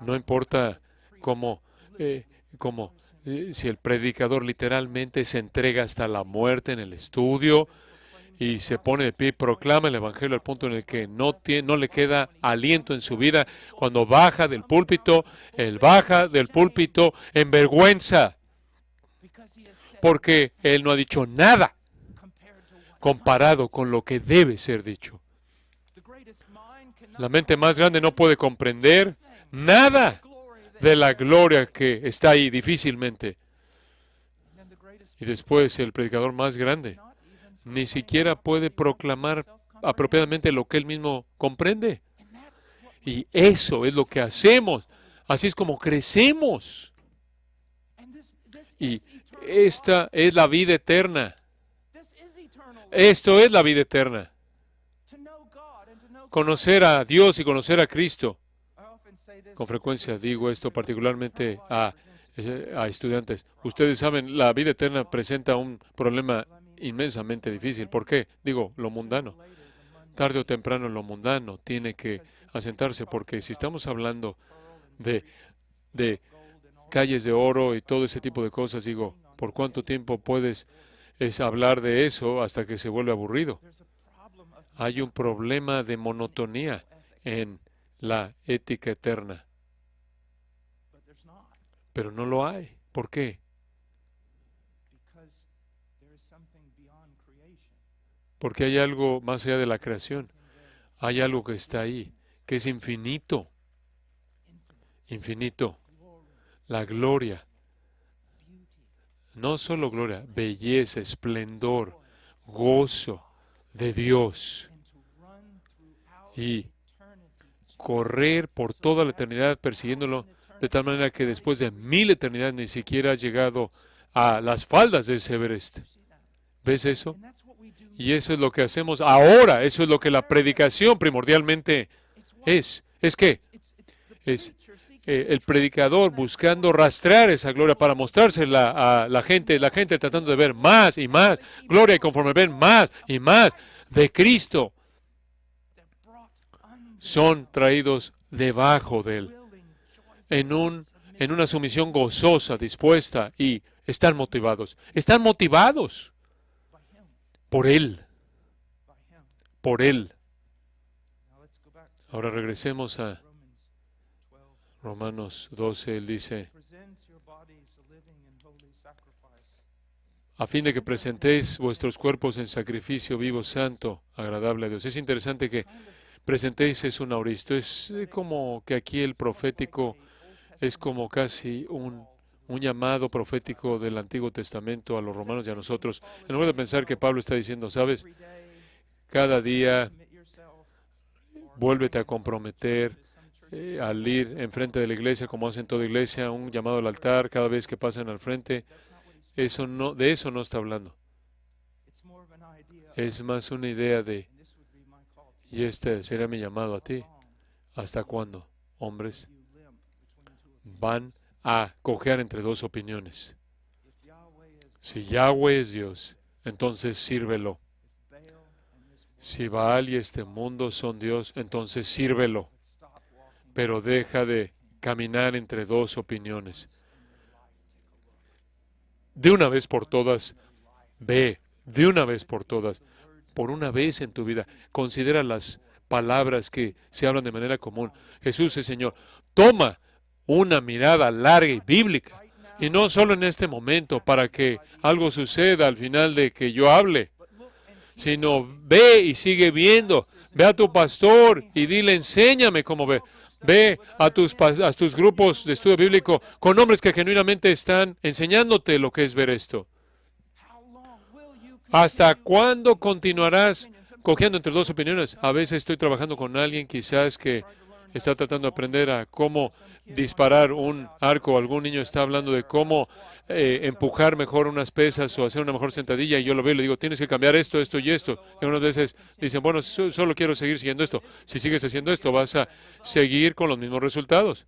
no importa si el predicador literalmente se entrega hasta la muerte en el estudio y se pone de pie y proclama el Evangelio al punto en el que no le queda aliento en su vida. Cuando baja del púlpito, él baja del púlpito en vergüenza, porque él no ha dicho nada comparado con lo que debe ser dicho. La mente más grande no puede comprender nada de la gloria que está ahí difícilmente. Y después el predicador más grande ni siquiera puede proclamar apropiadamente lo que él mismo comprende. Y eso es lo que hacemos. Así es como crecemos. Y esta es la vida eterna. Esto es la vida eterna. Conocer a Dios y conocer a Cristo. Con frecuencia digo esto particularmente a estudiantes. Ustedes saben, la vida eterna presenta un problema inmensamente difícil. ¿Por qué? Digo, lo mundano. Tarde o temprano lo mundano tiene que asentarse, porque si estamos hablando de calles de oro y todo ese tipo de cosas, digo, ¿por cuánto tiempo puedes hablar de eso hasta que se vuelve aburrido? Hay un problema de monotonía en la ética eterna. Pero no lo hay. ¿Por qué? Porque hay algo más allá de la creación. Hay algo que está ahí, que es infinito. Infinito. La gloria. No solo gloria, belleza, esplendor, gozo de Dios. Y correr por toda la eternidad persiguiéndolo, de tal manera que después de 1000 eternidades ni siquiera ha llegado a las faldas de ese Everest. ¿Ves eso? Y eso es lo que hacemos ahora. Eso es lo que la predicación primordialmente es. ¿Es qué? Es el predicador buscando rastrear esa gloria para mostrársela a la gente tratando de ver más y más gloria, y conforme ven más y más de Cristo, son traídos debajo de Él, en una sumisión gozosa, dispuesta, y están motivados. Están motivados por Él. Por Él. Ahora regresemos a Romanos 12. Él dice, a fin de que presentéis vuestros cuerpos en sacrificio vivo, santo, agradable a Dios. Es interesante que presentéis es un auristo. Es como que aquí el profético es como casi un llamado profético del Antiguo Testamento a los romanos y a nosotros. En lugar de pensar que Pablo está diciendo, ¿sabes? Cada día vuélvete a comprometer al ir enfrente de la iglesia, como hacen toda iglesia, un llamado al altar cada vez que pasan al frente. Eso no, de eso no está hablando. Es más una idea de, y este será mi llamado a ti. ¿Hasta cuándo, hombres, van a cojear entre dos opiniones? Si Yahweh es Dios, entonces sírvelo. Si Baal y este mundo son Dios, entonces sírvelo. Pero deja de caminar entre dos opiniones. De una vez por todas, ve, de una vez por todas, por una vez en tu vida, considera las palabras que se hablan de manera común. Jesús es Señor. Toma una mirada larga y bíblica, y no solo en este momento para que algo suceda al final de que yo hable, sino ve y sigue viendo. Ve a tu pastor y dile, enséñame cómo ve. Ve a tus grupos de estudio bíblico con hombres que genuinamente están enseñándote lo que es ver esto. ¿Hasta cuándo continuarás cogiendo entre dos opiniones? A veces estoy trabajando con alguien quizás que está tratando de aprender a cómo disparar un arco. Algún niño está hablando de cómo empujar mejor unas pesas o hacer una mejor sentadilla, y yo lo veo y le digo, tienes que cambiar esto, esto y esto. Y unas veces dicen, bueno, solo quiero seguir siguiendo esto. Si sigues haciendo esto, vas a seguir con los mismos resultados.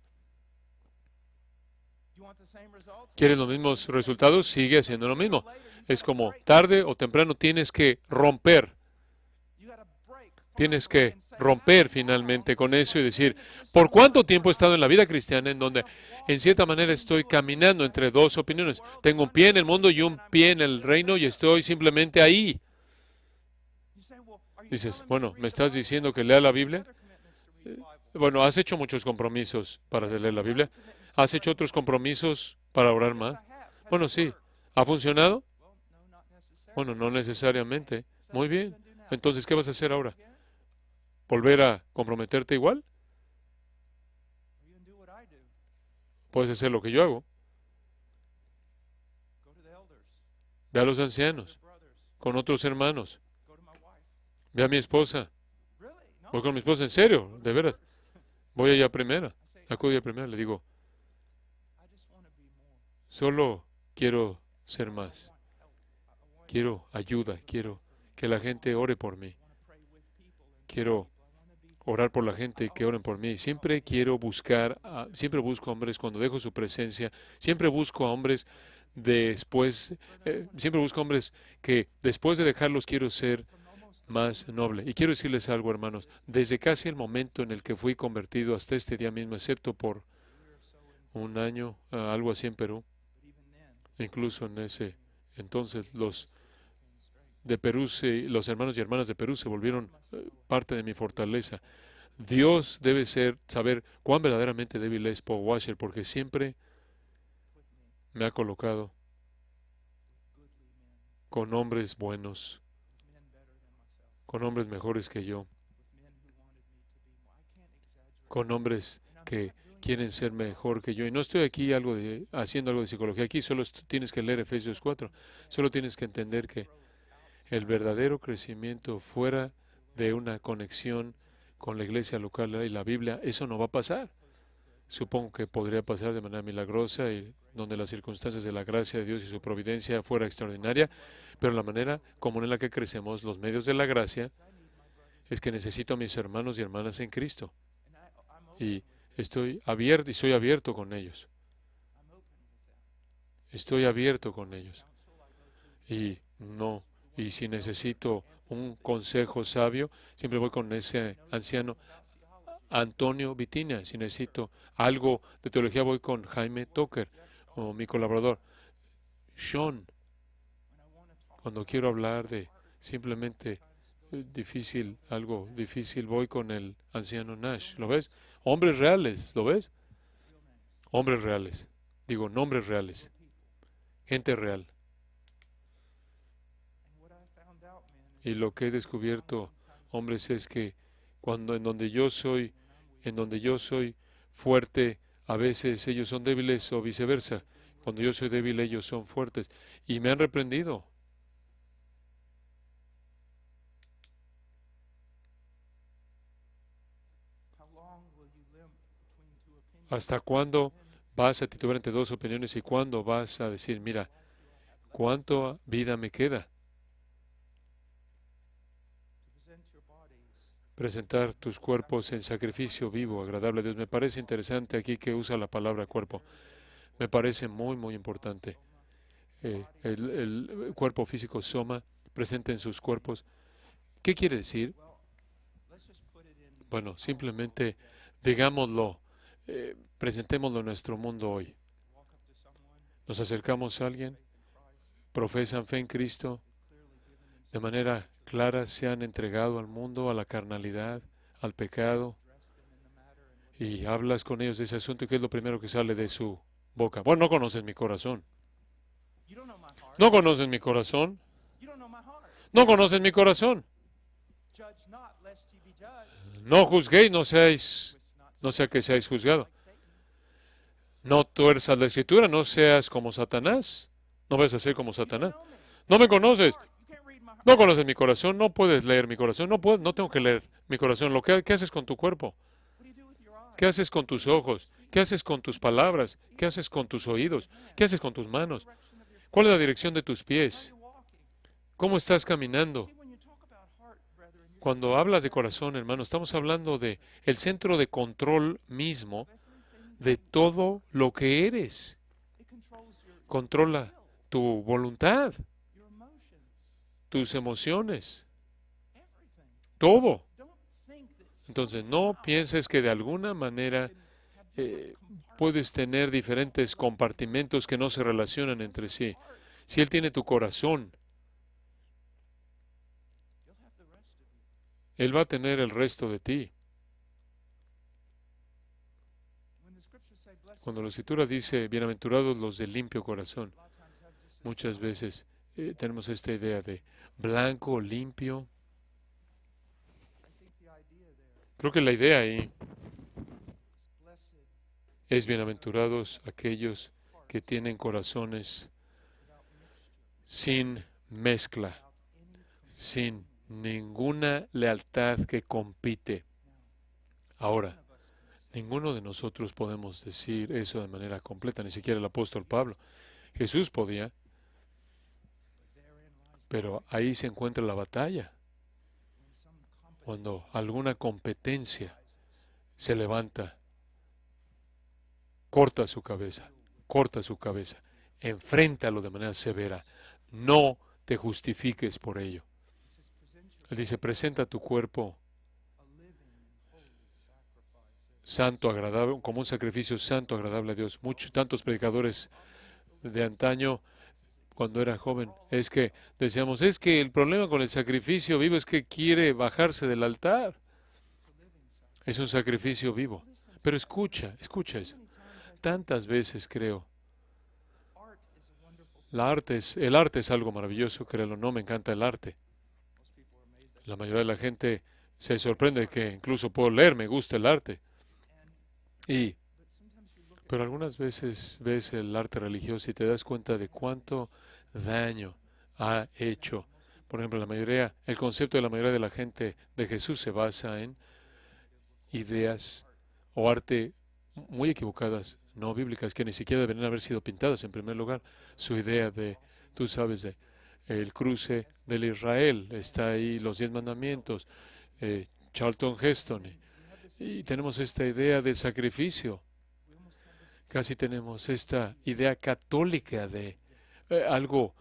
¿Quieres los mismos resultados? Sigue haciendo lo mismo. Es como tarde o temprano tienes que romper. Tienes que romper finalmente con eso y decir, ¿por cuánto tiempo he estado en la vida cristiana en donde en cierta manera estoy caminando entre dos opiniones? Tengo un pie en el mundo y un pie en el reino y estoy simplemente ahí. Dices, bueno, ¿me estás diciendo que lea la Biblia? Bueno, ¿has hecho muchos compromisos para leer la Biblia? ¿Has hecho otros compromisos para orar más? Bueno, sí. ¿Ha funcionado? Bueno, no necesariamente. Muy bien. Entonces, ¿qué vas a hacer ahora? ¿Volver a comprometerte igual? Puedes hacer lo que yo hago. Ve a los ancianos, con otros hermanos. Ve a mi esposa. Voy con mi esposa, en serio, de veras. Voy allá primera. Acudo allá primera. Le digo, solo quiero ser más. Quiero ayuda. Quiero que la gente ore por mí. Quiero orar por la gente y que oren por mí. Siempre quiero buscar, siempre busco hombres cuando dejo su presencia. Siempre busco a hombres siempre busco hombres que después de dejarlos quiero ser más noble. Y quiero decirles algo, hermanos. Desde casi el momento en el que fui convertido hasta este día mismo, excepto por un año, algo así en Perú, incluso en ese entonces, los de Perú, los hermanos y hermanas de Perú se volvieron parte de mi fortaleza. Dios debe saber cuán verdaderamente débil es Paul Washer, porque siempre me ha colocado con hombres buenos, con hombres mejores que yo, con hombres que quieren ser mejor que yo. Y no estoy aquí haciendo algo de psicología. Aquí solo tienes que leer Efesios 4. Solo tienes que entender que el verdadero crecimiento fuera de una conexión con la iglesia local y la Biblia, eso no va a pasar. Supongo que podría pasar de manera milagrosa y donde las circunstancias de la gracia de Dios y su providencia fuera extraordinaria, pero la manera común en la que crecemos, los medios de la gracia, es que necesito a mis hermanos y hermanas en Cristo. Y estoy abierto y soy abierto con ellos. Estoy abierto con ellos. Y si necesito un consejo sabio, siempre voy con ese anciano Antonio Vitina. Si necesito algo de teología, voy con Jaime Tucker o mi colaborador Sean. Cuando quiero hablar de simplemente algo difícil, voy con el anciano Nash. ¿Lo ves? Hombres reales, ¿lo ves? Hombres reales. Digo, nombres reales. Gente real. Y lo que he descubierto, hombres, es que en donde yo soy fuerte, a veces ellos son débiles o viceversa. Cuando yo soy débil, ellos son fuertes. Y me han reprendido. ¿Hasta cuándo vas a titubear entre dos opiniones y cuándo vas a decir, mira, cuánta vida me queda? Presentar tus cuerpos en sacrificio vivo, agradable a Dios. Me parece interesante aquí que usa la palabra cuerpo. Me parece muy, muy importante. El cuerpo físico soma, presente en sus cuerpos. ¿Qué quiere decir? Bueno, simplemente digámoslo, presentémoslo en nuestro mundo hoy. Nos acercamos a alguien, profesan fe en Cristo, de manera clara se han entregado al mundo, a la carnalidad, al pecado, y hablas con ellos de ese asunto, y ¿qué es lo primero que sale de su boca? Bueno, no conoces mi corazón. No conoces mi corazón. No conoces mi corazón. No juzguéis, no sea que seáis juzgados. No tuerzas la escritura, no seas como Satanás. No vas a ser como Satanás. No me conoces. No conoces mi corazón, no puedes leer mi corazón, no tengo que leer mi corazón. ¿Qué haces con tu cuerpo? ¿Qué haces con tus ojos? ¿Qué haces con tus palabras? ¿Qué haces con tus oídos? ¿Qué haces con tus manos? ¿Cuál es la dirección de tus pies? ¿Cómo estás caminando? Cuando hablas de corazón, hermano, estamos hablando de el centro de control mismo de todo lo que eres. Controla tu voluntad, tus emociones, todo. Entonces, no pienses que de alguna manera puedes tener diferentes compartimentos que no se relacionan entre sí. Si Él tiene tu corazón, Él va a tener el resto de ti. Cuando la Escritura dice, bienaventurados los de limpio corazón, muchas veces tenemos esta idea de blanco, limpio. Creo que la idea ahí es bienaventurados aquellos que tienen corazones sin mezcla, sin ninguna lealtad que compite. Ahora, ninguno de nosotros podemos decir eso de manera completa, ni siquiera el apóstol Pablo. Jesús podía, pero ahí se encuentra la batalla. Cuando alguna competencia se levanta, corta su cabeza, enfréntalo de manera severa, no te justifiques por ello. Él dice, presenta tu cuerpo santo, agradable, como un sacrificio santo, agradable a Dios. Tantos predicadores de antaño, cuando era joven, decíamos, es que el problema con el sacrificio vivo es que quiere bajarse del altar. Es un sacrificio vivo. Pero escucha eso. Tantas veces creo. El arte es algo maravilloso, créelo, no me encanta el arte. La mayoría de la gente se sorprende que incluso puedo leer, me gusta el arte. Pero algunas veces ves el arte religioso y te das cuenta de cuánto daño ha hecho. Por ejemplo, el concepto de la mayoría de la gente de Jesús se basa en ideas o arte muy equivocadas, no bíblicas, que ni siquiera deberían haber sido pintadas en primer lugar. Su idea de, tú sabes, de el cruce del Israel, está ahí los 10 mandamientos, Charlton Heston, y tenemos esta idea del sacrificio. Casi tenemos esta idea católica de algo,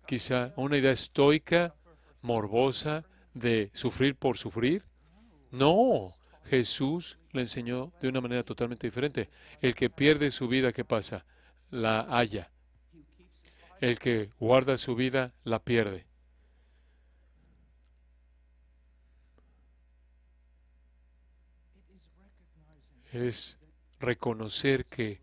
quizá una idea estoica, morbosa, de sufrir por sufrir. No, Jesús le enseñó de una manera totalmente diferente. El que pierde su vida, ¿qué pasa? La halla. El que guarda su vida, la pierde. Es reconocer que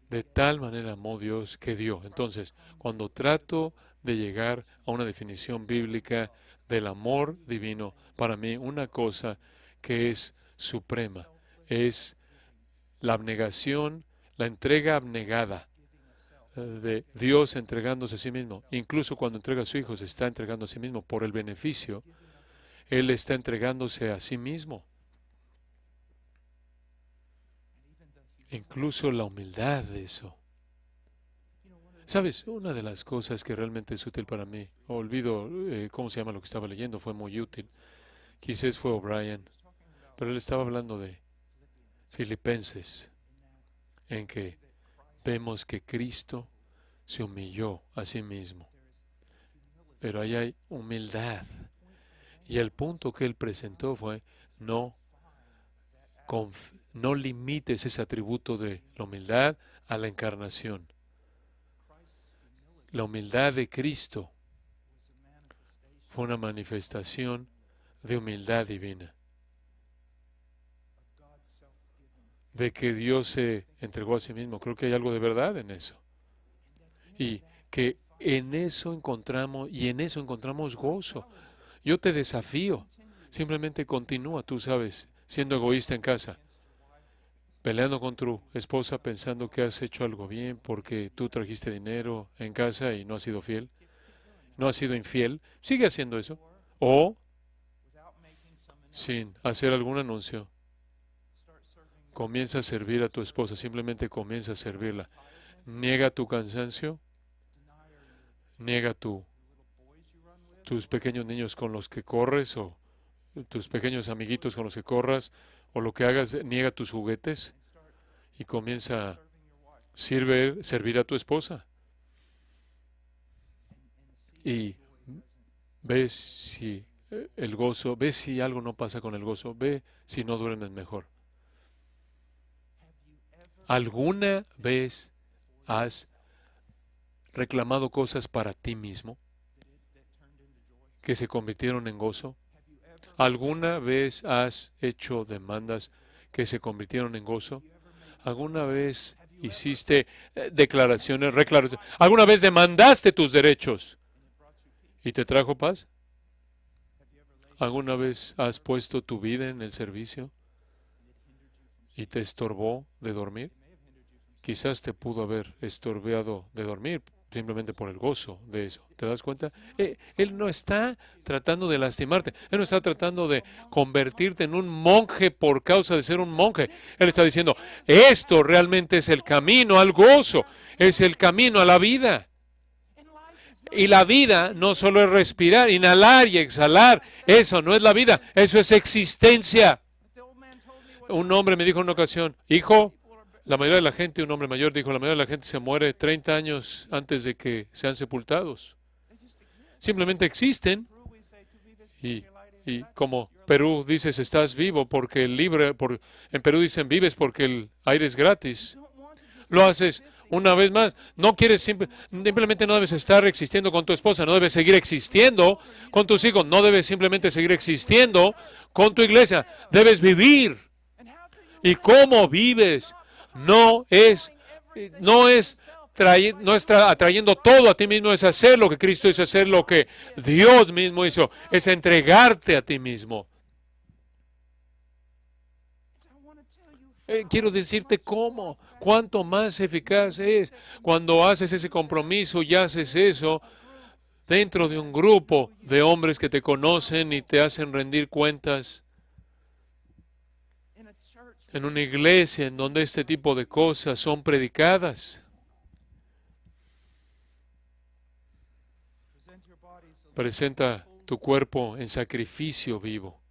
de tal manera amó Dios que dio. Entonces, cuando trato de llegar a una definición bíblica del amor divino, para mí una cosa que es suprema es la abnegación, la entrega abnegada de Dios entregándose a sí mismo. Incluso cuando entrega a su Hijo, se está entregando a sí mismo por el beneficio. Él está entregándose a sí mismo. Incluso la humildad de eso. ¿Sabes? Una de las cosas que realmente es útil para mí, olvido cómo se llama lo que estaba leyendo, fue muy útil. Quizás fue O'Brien, pero él estaba hablando de Filipenses, en que vemos que Cristo se humilló a sí mismo. Pero ahí hay humildad. Y el punto que él presentó fue, no limites ese atributo de la humildad a la encarnación. La humildad de Cristo fue una manifestación de humildad divina, de que Dios se entregó a sí mismo. Creo que hay algo de verdad en eso. Y que en eso encontramos gozo. Yo te desafío, simplemente continúa, tú sabes, siendo egoísta en casa, peleando con tu esposa pensando que has hecho algo bien porque tú trajiste dinero en casa y no has sido fiel, no has sido infiel, sigue haciendo eso. O, sin hacer algún anuncio, comienza a servir a tu esposa, simplemente comienza a servirla. Niega tu cansancio, niega tus pequeños niños con los que corres o tus pequeños amiguitos con los que corras o lo que hagas, niega tus juguetes y comienza a servir a tu esposa. Y ves si el gozo, ves si algo no pasa con el gozo, ve si no duermes mejor. ¿Alguna vez has reclamado cosas para ti mismo que se convirtieron en gozo? ¿Alguna vez has hecho demandas que se convirtieron en gozo? ¿Alguna vez hiciste declaraciones? ¿Alguna vez demandaste tus derechos y te trajo paz? ¿Alguna vez has puesto tu vida en el servicio y te estorbó de dormir? Quizás te pudo haber estorbado de dormir simplemente por el gozo de eso. ¿Te das cuenta? Él no está tratando de lastimarte. Él no está tratando de convertirte en un monje por causa de ser un monje. Él está diciendo, esto realmente es el camino al gozo, es el camino a la vida. Y la vida no solo es respirar, inhalar y exhalar. Eso no es la vida, eso es existencia. Un hombre me dijo en una ocasión, hijo, la mayoría de la gente, un hombre mayor dijo, la mayoría de la gente se muere 30 años antes de que sean sepultados. Simplemente existen. Y como Perú dices, estás vivo porque en Perú dicen, vives porque el aire es gratis. Lo haces una vez más. No quieres simplemente no debes estar existiendo con tu esposa, no debes seguir existiendo con tus hijos, no debes simplemente seguir existiendo con tu iglesia. Debes vivir. ¿Y cómo vives? No es atrayendo todo a ti mismo, es hacer lo que Cristo hizo, hacer lo que Dios mismo hizo, es entregarte a ti mismo. Quiero decirte cuánto más eficaz es cuando haces ese compromiso y haces eso dentro de un grupo de hombres que te conocen y te hacen rendir cuentas. en una iglesia en donde este tipo de cosas son predicadas. Presenta tu cuerpo en sacrificio vivo,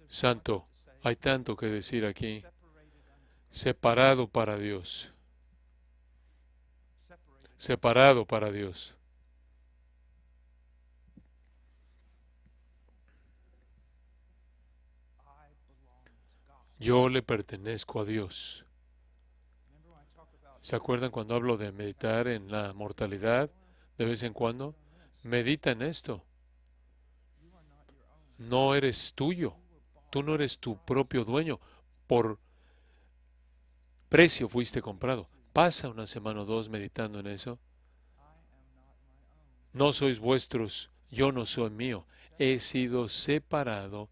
santo. Hay tanto que decir aquí. Separado para Dios. Separado para Dios. Yo le pertenezco a Dios. ¿Se acuerdan cuando hablo de meditar en la mortalidad de vez en cuando? Medita en esto. No eres tuyo. Tú no eres tu propio dueño. Por precio fuiste comprado. Pasa una semana o dos meditando en eso. No sois vuestros, yo no soy mío. He sido separado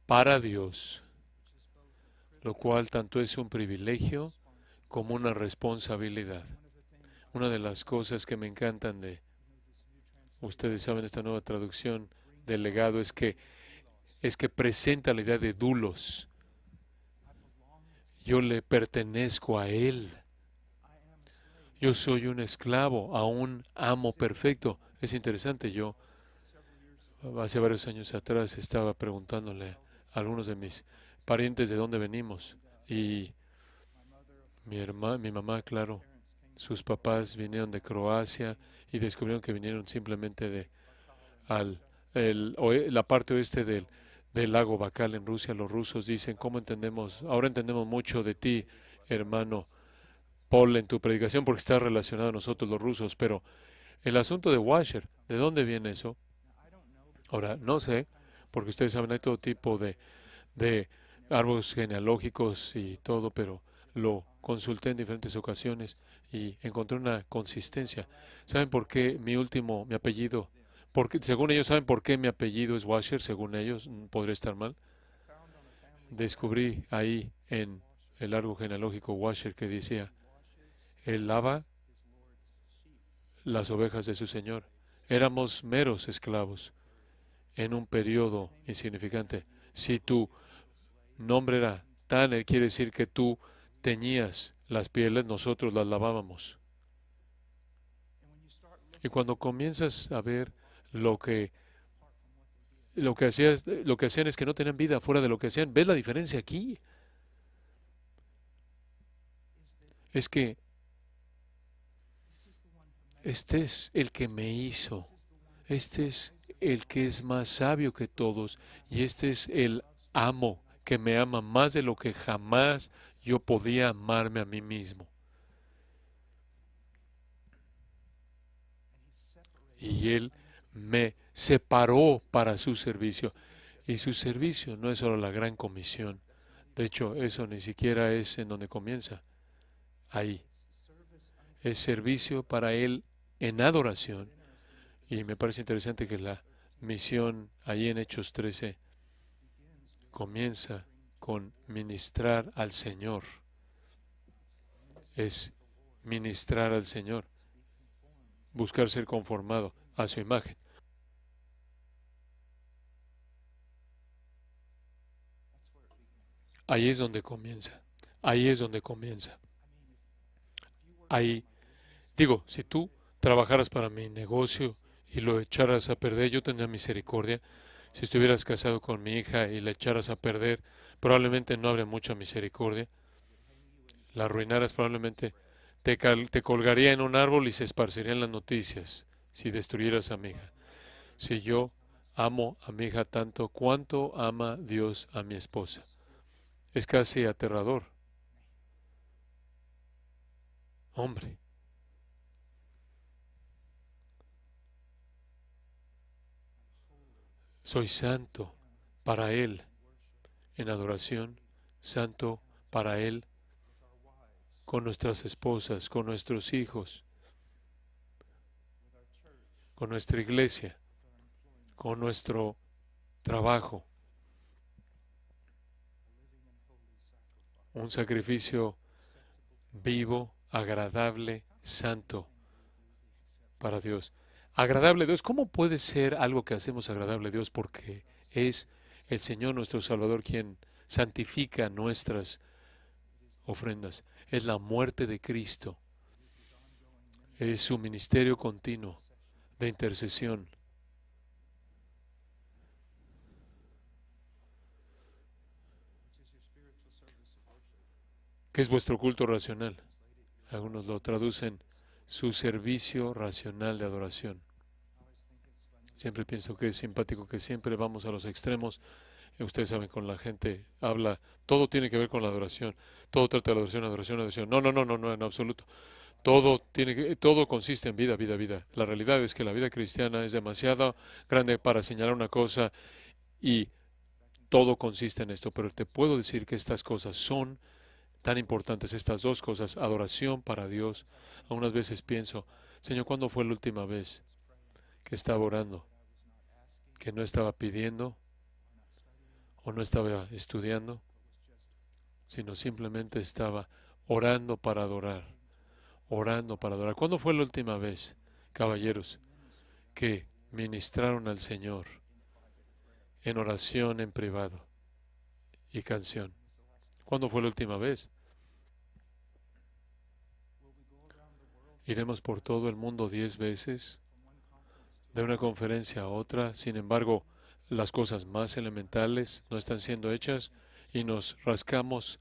para Dios, lo cual tanto es un privilegio como una responsabilidad. Una de las cosas que me encantan de, ustedes saben, esta nueva traducción del legado es que presenta la idea de dulos. Yo le pertenezco a Él. Yo soy un esclavo a un amo perfecto. Es interesante, yo hace varios años atrás estaba preguntándole a algunos de mis parientes de dónde venimos. Y mi mamá, claro, sus papás vinieron de Croacia y descubrieron que vinieron simplemente de la parte oeste del lago Baikal en Rusia. Los rusos dicen, ¿cómo entendemos? Ahora entendemos mucho de ti, hermano Paul, en tu predicación porque está relacionado a nosotros los rusos, pero el asunto de Washer, ¿de dónde viene eso? Ahora, no sé, porque ustedes saben, hay todo tipo de árboles genealógicos y todo, pero lo consulté en diferentes ocasiones y encontré una consistencia. ¿Saben por qué mi apellido? Porque, según ellos, ¿saben por qué mi apellido es Washer? Según ellos, podría estar mal. Descubrí ahí en el árbol genealógico Washer que decía, él lava las ovejas de su Señor. Éramos meros esclavos en un periodo insignificante. Si tu nombre era Tanner, quiere decir que tú teñías las pieles, nosotros las lavábamos. Y cuando comienzas a ver lo que hacían es que no tenían vida fuera de lo que hacían, ¿ves la diferencia aquí? Es que este es el que me hizo, este es el que es más sabio que todos, y este es el amo que me ama más de lo que jamás yo podía amarme a mí mismo. Y Él me separó para su servicio. Y su servicio no es solo la gran comisión. De hecho, eso ni siquiera es en donde comienza. Ahí. Es servicio para Él en adoración. Y me parece interesante que la misión ahí en Hechos 13 comienza con ministrar al Señor. Es ministrar al Señor. Buscar ser conformado a su imagen. Ahí es donde comienza. Ahí es donde comienza. Ahí, digo, si tú trabajaras para mi negocio y lo echaras a perder, yo tendría misericordia. Si estuvieras casado con mi hija y la echaras a perder, probablemente no habría mucha misericordia. La arruinaras, probablemente te colgaría en un árbol y se esparcirían las noticias si destruyeras a mi hija. Si yo amo a mi hija tanto, ¿cuánto ama Dios a mi esposa? Es casi aterrador. Hombre, soy santo para Él en adoración, santo para Él con nuestras esposas, con nuestros hijos, con nuestra iglesia, con nuestro trabajo. Un sacrificio vivo, agradable, santo para Dios. Agradable a Dios, ¿cómo puede ser algo que hacemos agradable a Dios? Porque es el Señor nuestro Salvador quien santifica nuestras ofrendas. Es la muerte de Cristo. Es su ministerio continuo de intercesión. ¿Qué es vuestro culto racional? Algunos lo traducen su servicio racional de adoración. Siempre pienso que es simpático que siempre vamos a los extremos. Ustedes saben, con la gente habla, todo tiene que ver con la adoración. Todo trata de la adoración, adoración, adoración. No, no, no, no, no, en absoluto. Todo consiste en vida, vida, vida. La realidad es que la vida cristiana es demasiado grande para señalar una cosa y todo consiste en esto. Pero te puedo decir que estas cosas son tan importantes, estas dos cosas, adoración para Dios. Algunas veces pienso, Señor, ¿cuándo fue la última vez que estaba orando? Que no estaba pidiendo o no estaba estudiando, sino simplemente estaba orando para adorar, orando para adorar. ¿Cuándo fue la última vez, caballeros, que ministraron al Señor en oración en privado y canción? ¿Cuándo fue la última vez? Iremos por todo el mundo 10 veces, de una conferencia a otra. Sin embargo, las cosas más elementales no están siendo hechas y nos rascamos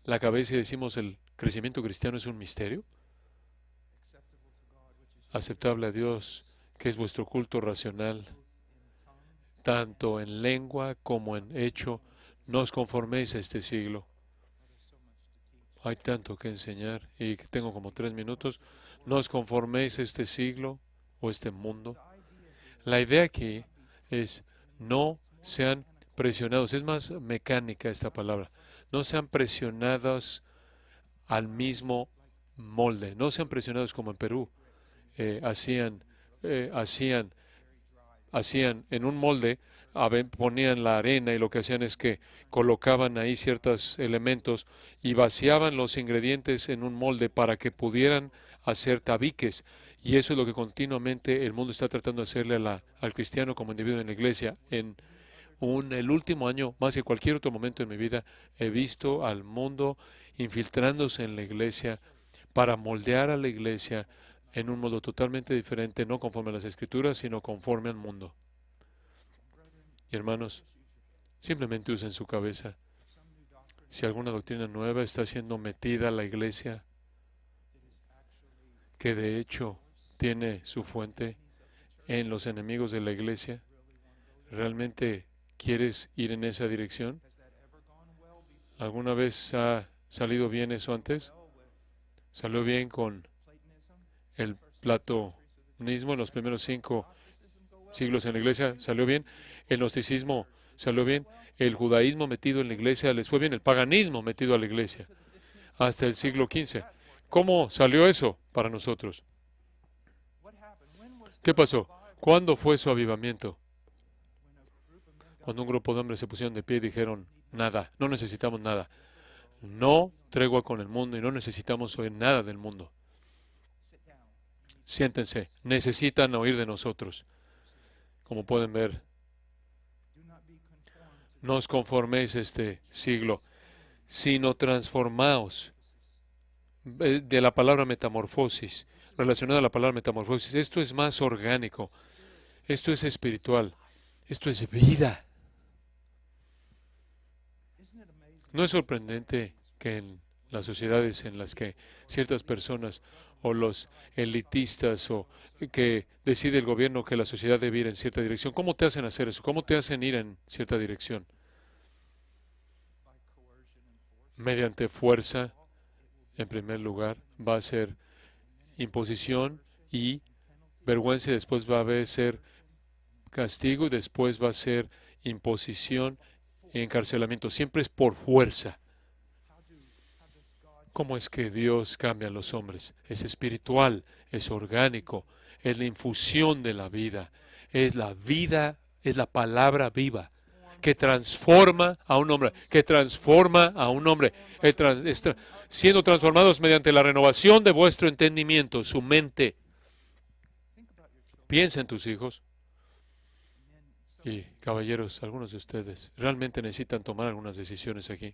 la cabeza y decimos, ¿el crecimiento cristiano es un misterio? Aceptable a Dios, que es vuestro culto racional, tanto en lengua como en hecho. No os conforméis a este siglo. Hay tanto que enseñar y tengo como 3 minutos. No os conforméis a este siglo o este mundo. La idea aquí es no sean presionados. Es más mecánica esta palabra. No sean presionados al mismo molde. No sean presionados como en Perú. Hacían en un molde, ponían la arena y lo que hacían es que colocaban ahí ciertos elementos y vaciaban los ingredientes en un molde para que pudieran hacer tabiques. Y eso es lo que continuamente el mundo está tratando de hacerle al cristiano como individuo en la iglesia. El último año, más que cualquier otro momento en mi vida, he visto al mundo infiltrándose en la iglesia para moldear a la iglesia en un modo totalmente diferente, no conforme a las Escrituras, sino conforme al mundo. Y hermanos, simplemente usen su cabeza. Si alguna doctrina nueva está siendo metida a la iglesia, que de hecho tiene su fuente en los enemigos de la iglesia, ¿realmente quieres ir en esa dirección? ¿Alguna vez ha salido bien eso antes? ¿Salió bien con el platonismo en los primeros 5 siglos en la iglesia? ¿Salió bien? ¿El gnosticismo salió bien? ¿El judaísmo metido en la iglesia les fue bien? ¿El paganismo metido a la iglesia? Hasta el siglo XV. ¿Cómo salió eso para nosotros? ¿Qué pasó? ¿Cuándo fue su avivamiento? Cuando un grupo de hombres se pusieron de pie y dijeron, nada, no necesitamos nada. No tregua con el mundo y no necesitamos oír nada del mundo. Siéntense, necesitan oír de nosotros. Como pueden ver, no os conforméis este siglo, sino transformaos. De la palabra metamorfosis, relacionada a la palabra metamorfosis, esto es más orgánico, esto es espiritual, esto es vida. ¿No es sorprendente que en las sociedades en las que ciertas personas o los elitistas o que decide el gobierno que la sociedad debe ir en cierta dirección, cómo te hacen hacer eso? ¿Cómo te hacen ir en cierta dirección? Mediante fuerza, en primer lugar, va a ser imposición y vergüenza, y después va a ser castigo y después va a ser imposición y encarcelamiento. Siempre es por fuerza. ¿Cómo es que Dios cambia a los hombres? Es espiritual, es orgánico, es la infusión de la vida, es la vida, es la palabra viva que transforma a un hombre, siendo transformados mediante la renovación de vuestro entendimiento, su mente. Piensa en tus hijos. Y caballeros, algunos de ustedes realmente necesitan tomar algunas decisiones aquí.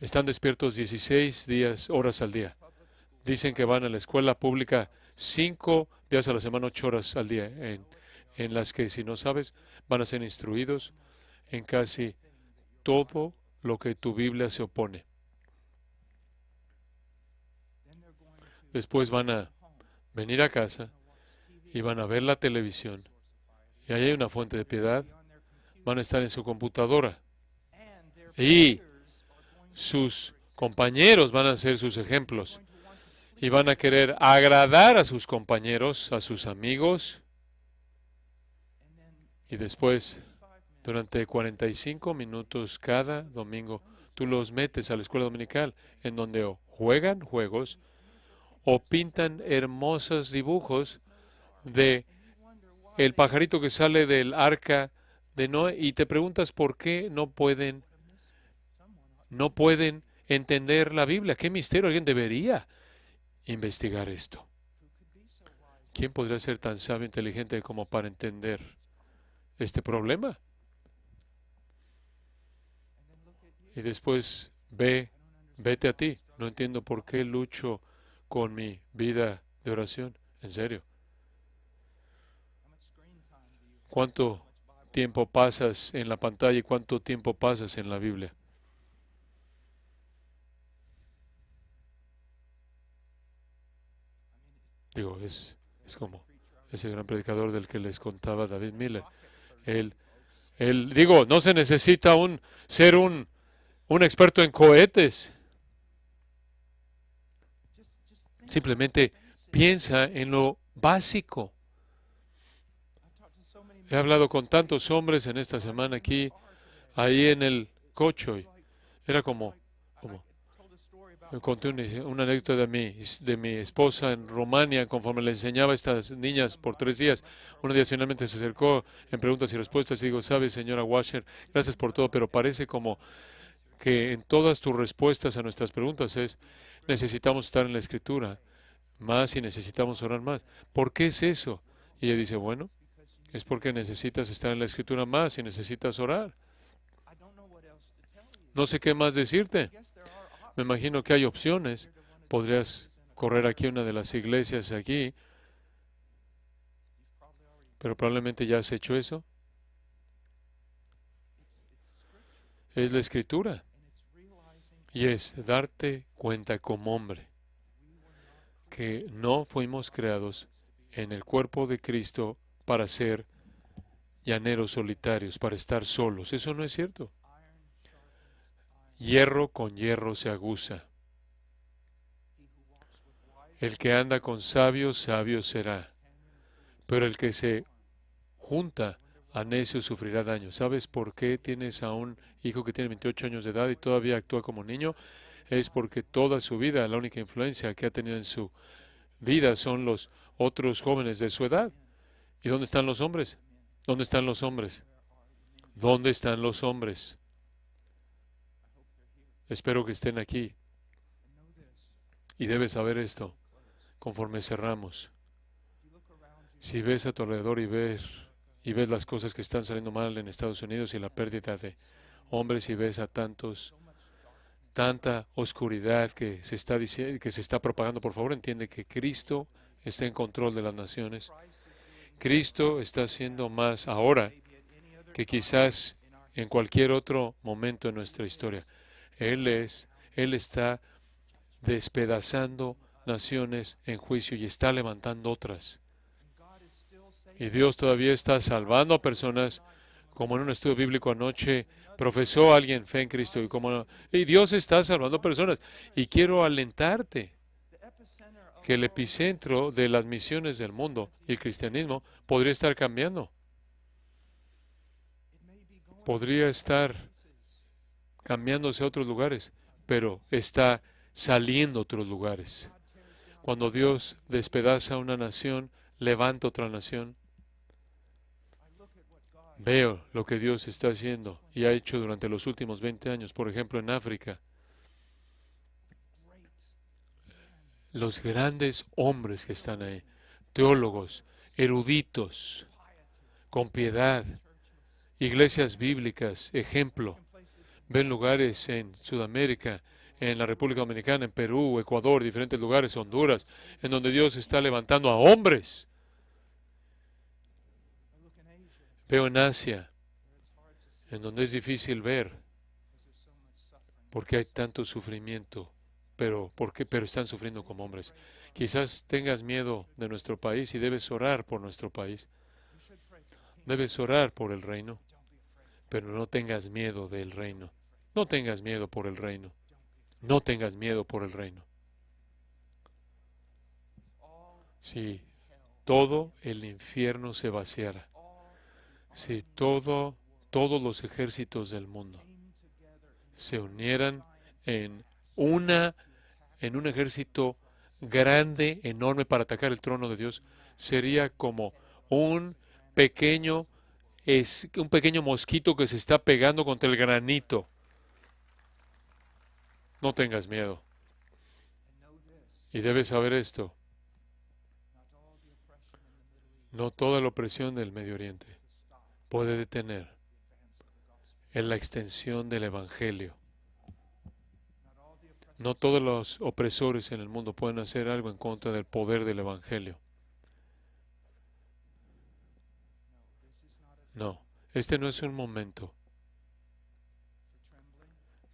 están despiertos 16 horas al día. Dicen que van a la escuela pública 5 días a la semana, 8 horas al día, en las que, si no sabes, van a ser instruidos en casi todo lo que tu Biblia se opone. Después van a venir a casa y van a ver la televisión. Y ahí hay una fuente de piedad. Van a estar en su computadora. Y sus compañeros van a ser sus ejemplos. Y van a querer agradar a sus compañeros, a sus amigos. Y después, durante 45 minutos cada domingo, tú los metes a la escuela dominical, en donde o juegan juegos o pintan hermosos dibujos de el pajarito que sale del arca de Noé, y te preguntas por qué no pueden entender la Biblia. ¿Qué misterio? Alguien debería investigar esto. ¿Quién podría ser tan sabio e inteligente como para entender este problema? Y después vete a ti. No entiendo por qué lucho con mi vida de oración. En serio. ¿Cuánto tiempo pasas en la pantalla y cuánto tiempo pasas en la Biblia? Digo, es como ese gran predicador del que les contaba David Miller. Él, digo, no se necesita ser un experto en cohetes. Simplemente piensa en lo básico. He hablado con tantos hombres en esta semana aquí, ahí en el coche. Era como me conté una anécdota de mi esposa en Rumania, conforme le enseñaba a estas niñas por 3 días. Un día finalmente se acercó en preguntas y respuestas y digo, sabe, señora Washer, gracias por todo, pero parece como que en todas tus respuestas a nuestras preguntas necesitamos estar en la Escritura más y necesitamos orar más. ¿Por qué es eso? Y ella dice, bueno, es porque necesitas estar en la Escritura más y necesitas orar. No sé qué más decirte. Me imagino que hay opciones. Podrías correr aquí a una de las iglesias aquí, pero probablemente ya has hecho eso. Es la Escritura. Y es darte cuenta como hombre que no fuimos creados en el cuerpo de Cristo para ser llaneros solitarios, para estar solos. Eso no es cierto. Hierro con hierro se aguza. El que anda con sabios, sabio será. Pero el que se junta a necio sufrirá daño. ¿Sabes por qué tienes a un hijo que tiene 28 años de edad y todavía actúa como niño? Es porque toda su vida, la única influencia que ha tenido en su vida son los otros jóvenes de su edad. ¿Y dónde están los hombres? ¿Dónde están los hombres? ¿Dónde están los hombres? Espero que estén aquí. Y debes saber esto conforme cerramos. Si ves a tu alrededor y ves las cosas que están saliendo mal en Estados Unidos y la pérdida de hombres y ves a tanta oscuridad que se está propagando, por favor entiende que Cristo está en control de las naciones. Cristo está haciendo más ahora que quizás en cualquier otro momento en nuestra historia. Él está despedazando naciones en juicio y está levantando otras. Y Dios todavía está salvando a personas, como en un estudio bíblico anoche profesó alguien fe en Cristo, y Dios está salvando personas. Y quiero alentarte que el epicentro de las misiones del mundo y el cristianismo podría estar cambiando. Podría estar cambiándose a otros lugares, pero está saliendo a otros lugares. Cuando Dios despedaza una nación, levanta otra nación. Veo lo que Dios está haciendo y ha hecho durante los últimos 20 años, por ejemplo, en África. Los grandes hombres que están ahí, teólogos, eruditos, con piedad, iglesias bíblicas, ejemplo, Ven lugares en Sudamérica, en la República Dominicana, en Perú, Ecuador, diferentes lugares, Honduras, en donde Dios está levantando a hombres. Veo en Asia, en donde es difícil ver, porque hay tanto sufrimiento, pero están sufriendo como hombres. Quizás tengas miedo de nuestro país y debes orar por nuestro país. Debes orar por el reino, pero no tengas miedo del reino. No tengas miedo por el reino. No tengas miedo por el reino. Si todo el infierno se vaciara, si todos los ejércitos del mundo se unieran en en un ejército grande, enorme para atacar el trono de Dios, sería como un pequeño, un pequeño mosquito que se está pegando contra el granito. No tengas miedo. Y debes saber esto. No toda la opresión del Medio Oriente puede detener en la extensión del Evangelio. No todos los opresores en el mundo pueden hacer algo en contra del poder del Evangelio. No, este no es un momento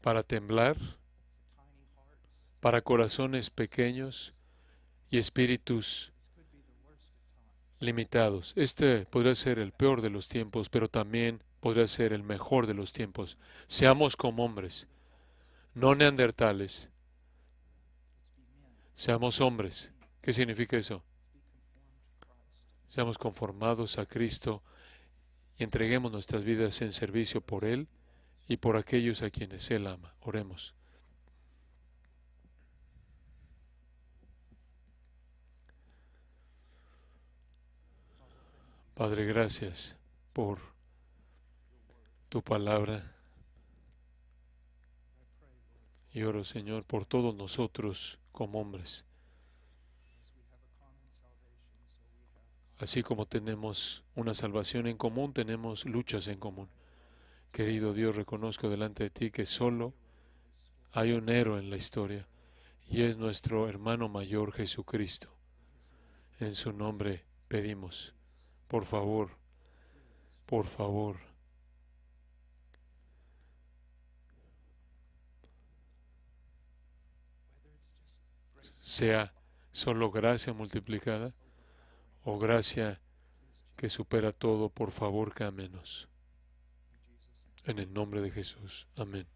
para temblar, para corazones pequeños y espíritus limitados. Este podría ser el peor de los tiempos, pero también podría ser el mejor de los tiempos. Seamos como hombres, no neandertales. Seamos hombres. ¿Qué significa eso? Seamos conformados a Cristo y entreguemos nuestras vidas en servicio por Él y por aquellos a quienes Él ama. Oremos. Padre, gracias por tu palabra. Y oro, Señor, por todos nosotros como hombres. Así como tenemos una salvación en común, tenemos luchas en común. Querido Dios, reconozco delante de ti que solo hay un héroe en la historia y es nuestro hermano mayor Jesucristo. En su nombre pedimos, por favor, sea solo gracia multiplicada o gracia que supera todo, por favor, que ámenos. En el nombre de Jesús. Amén.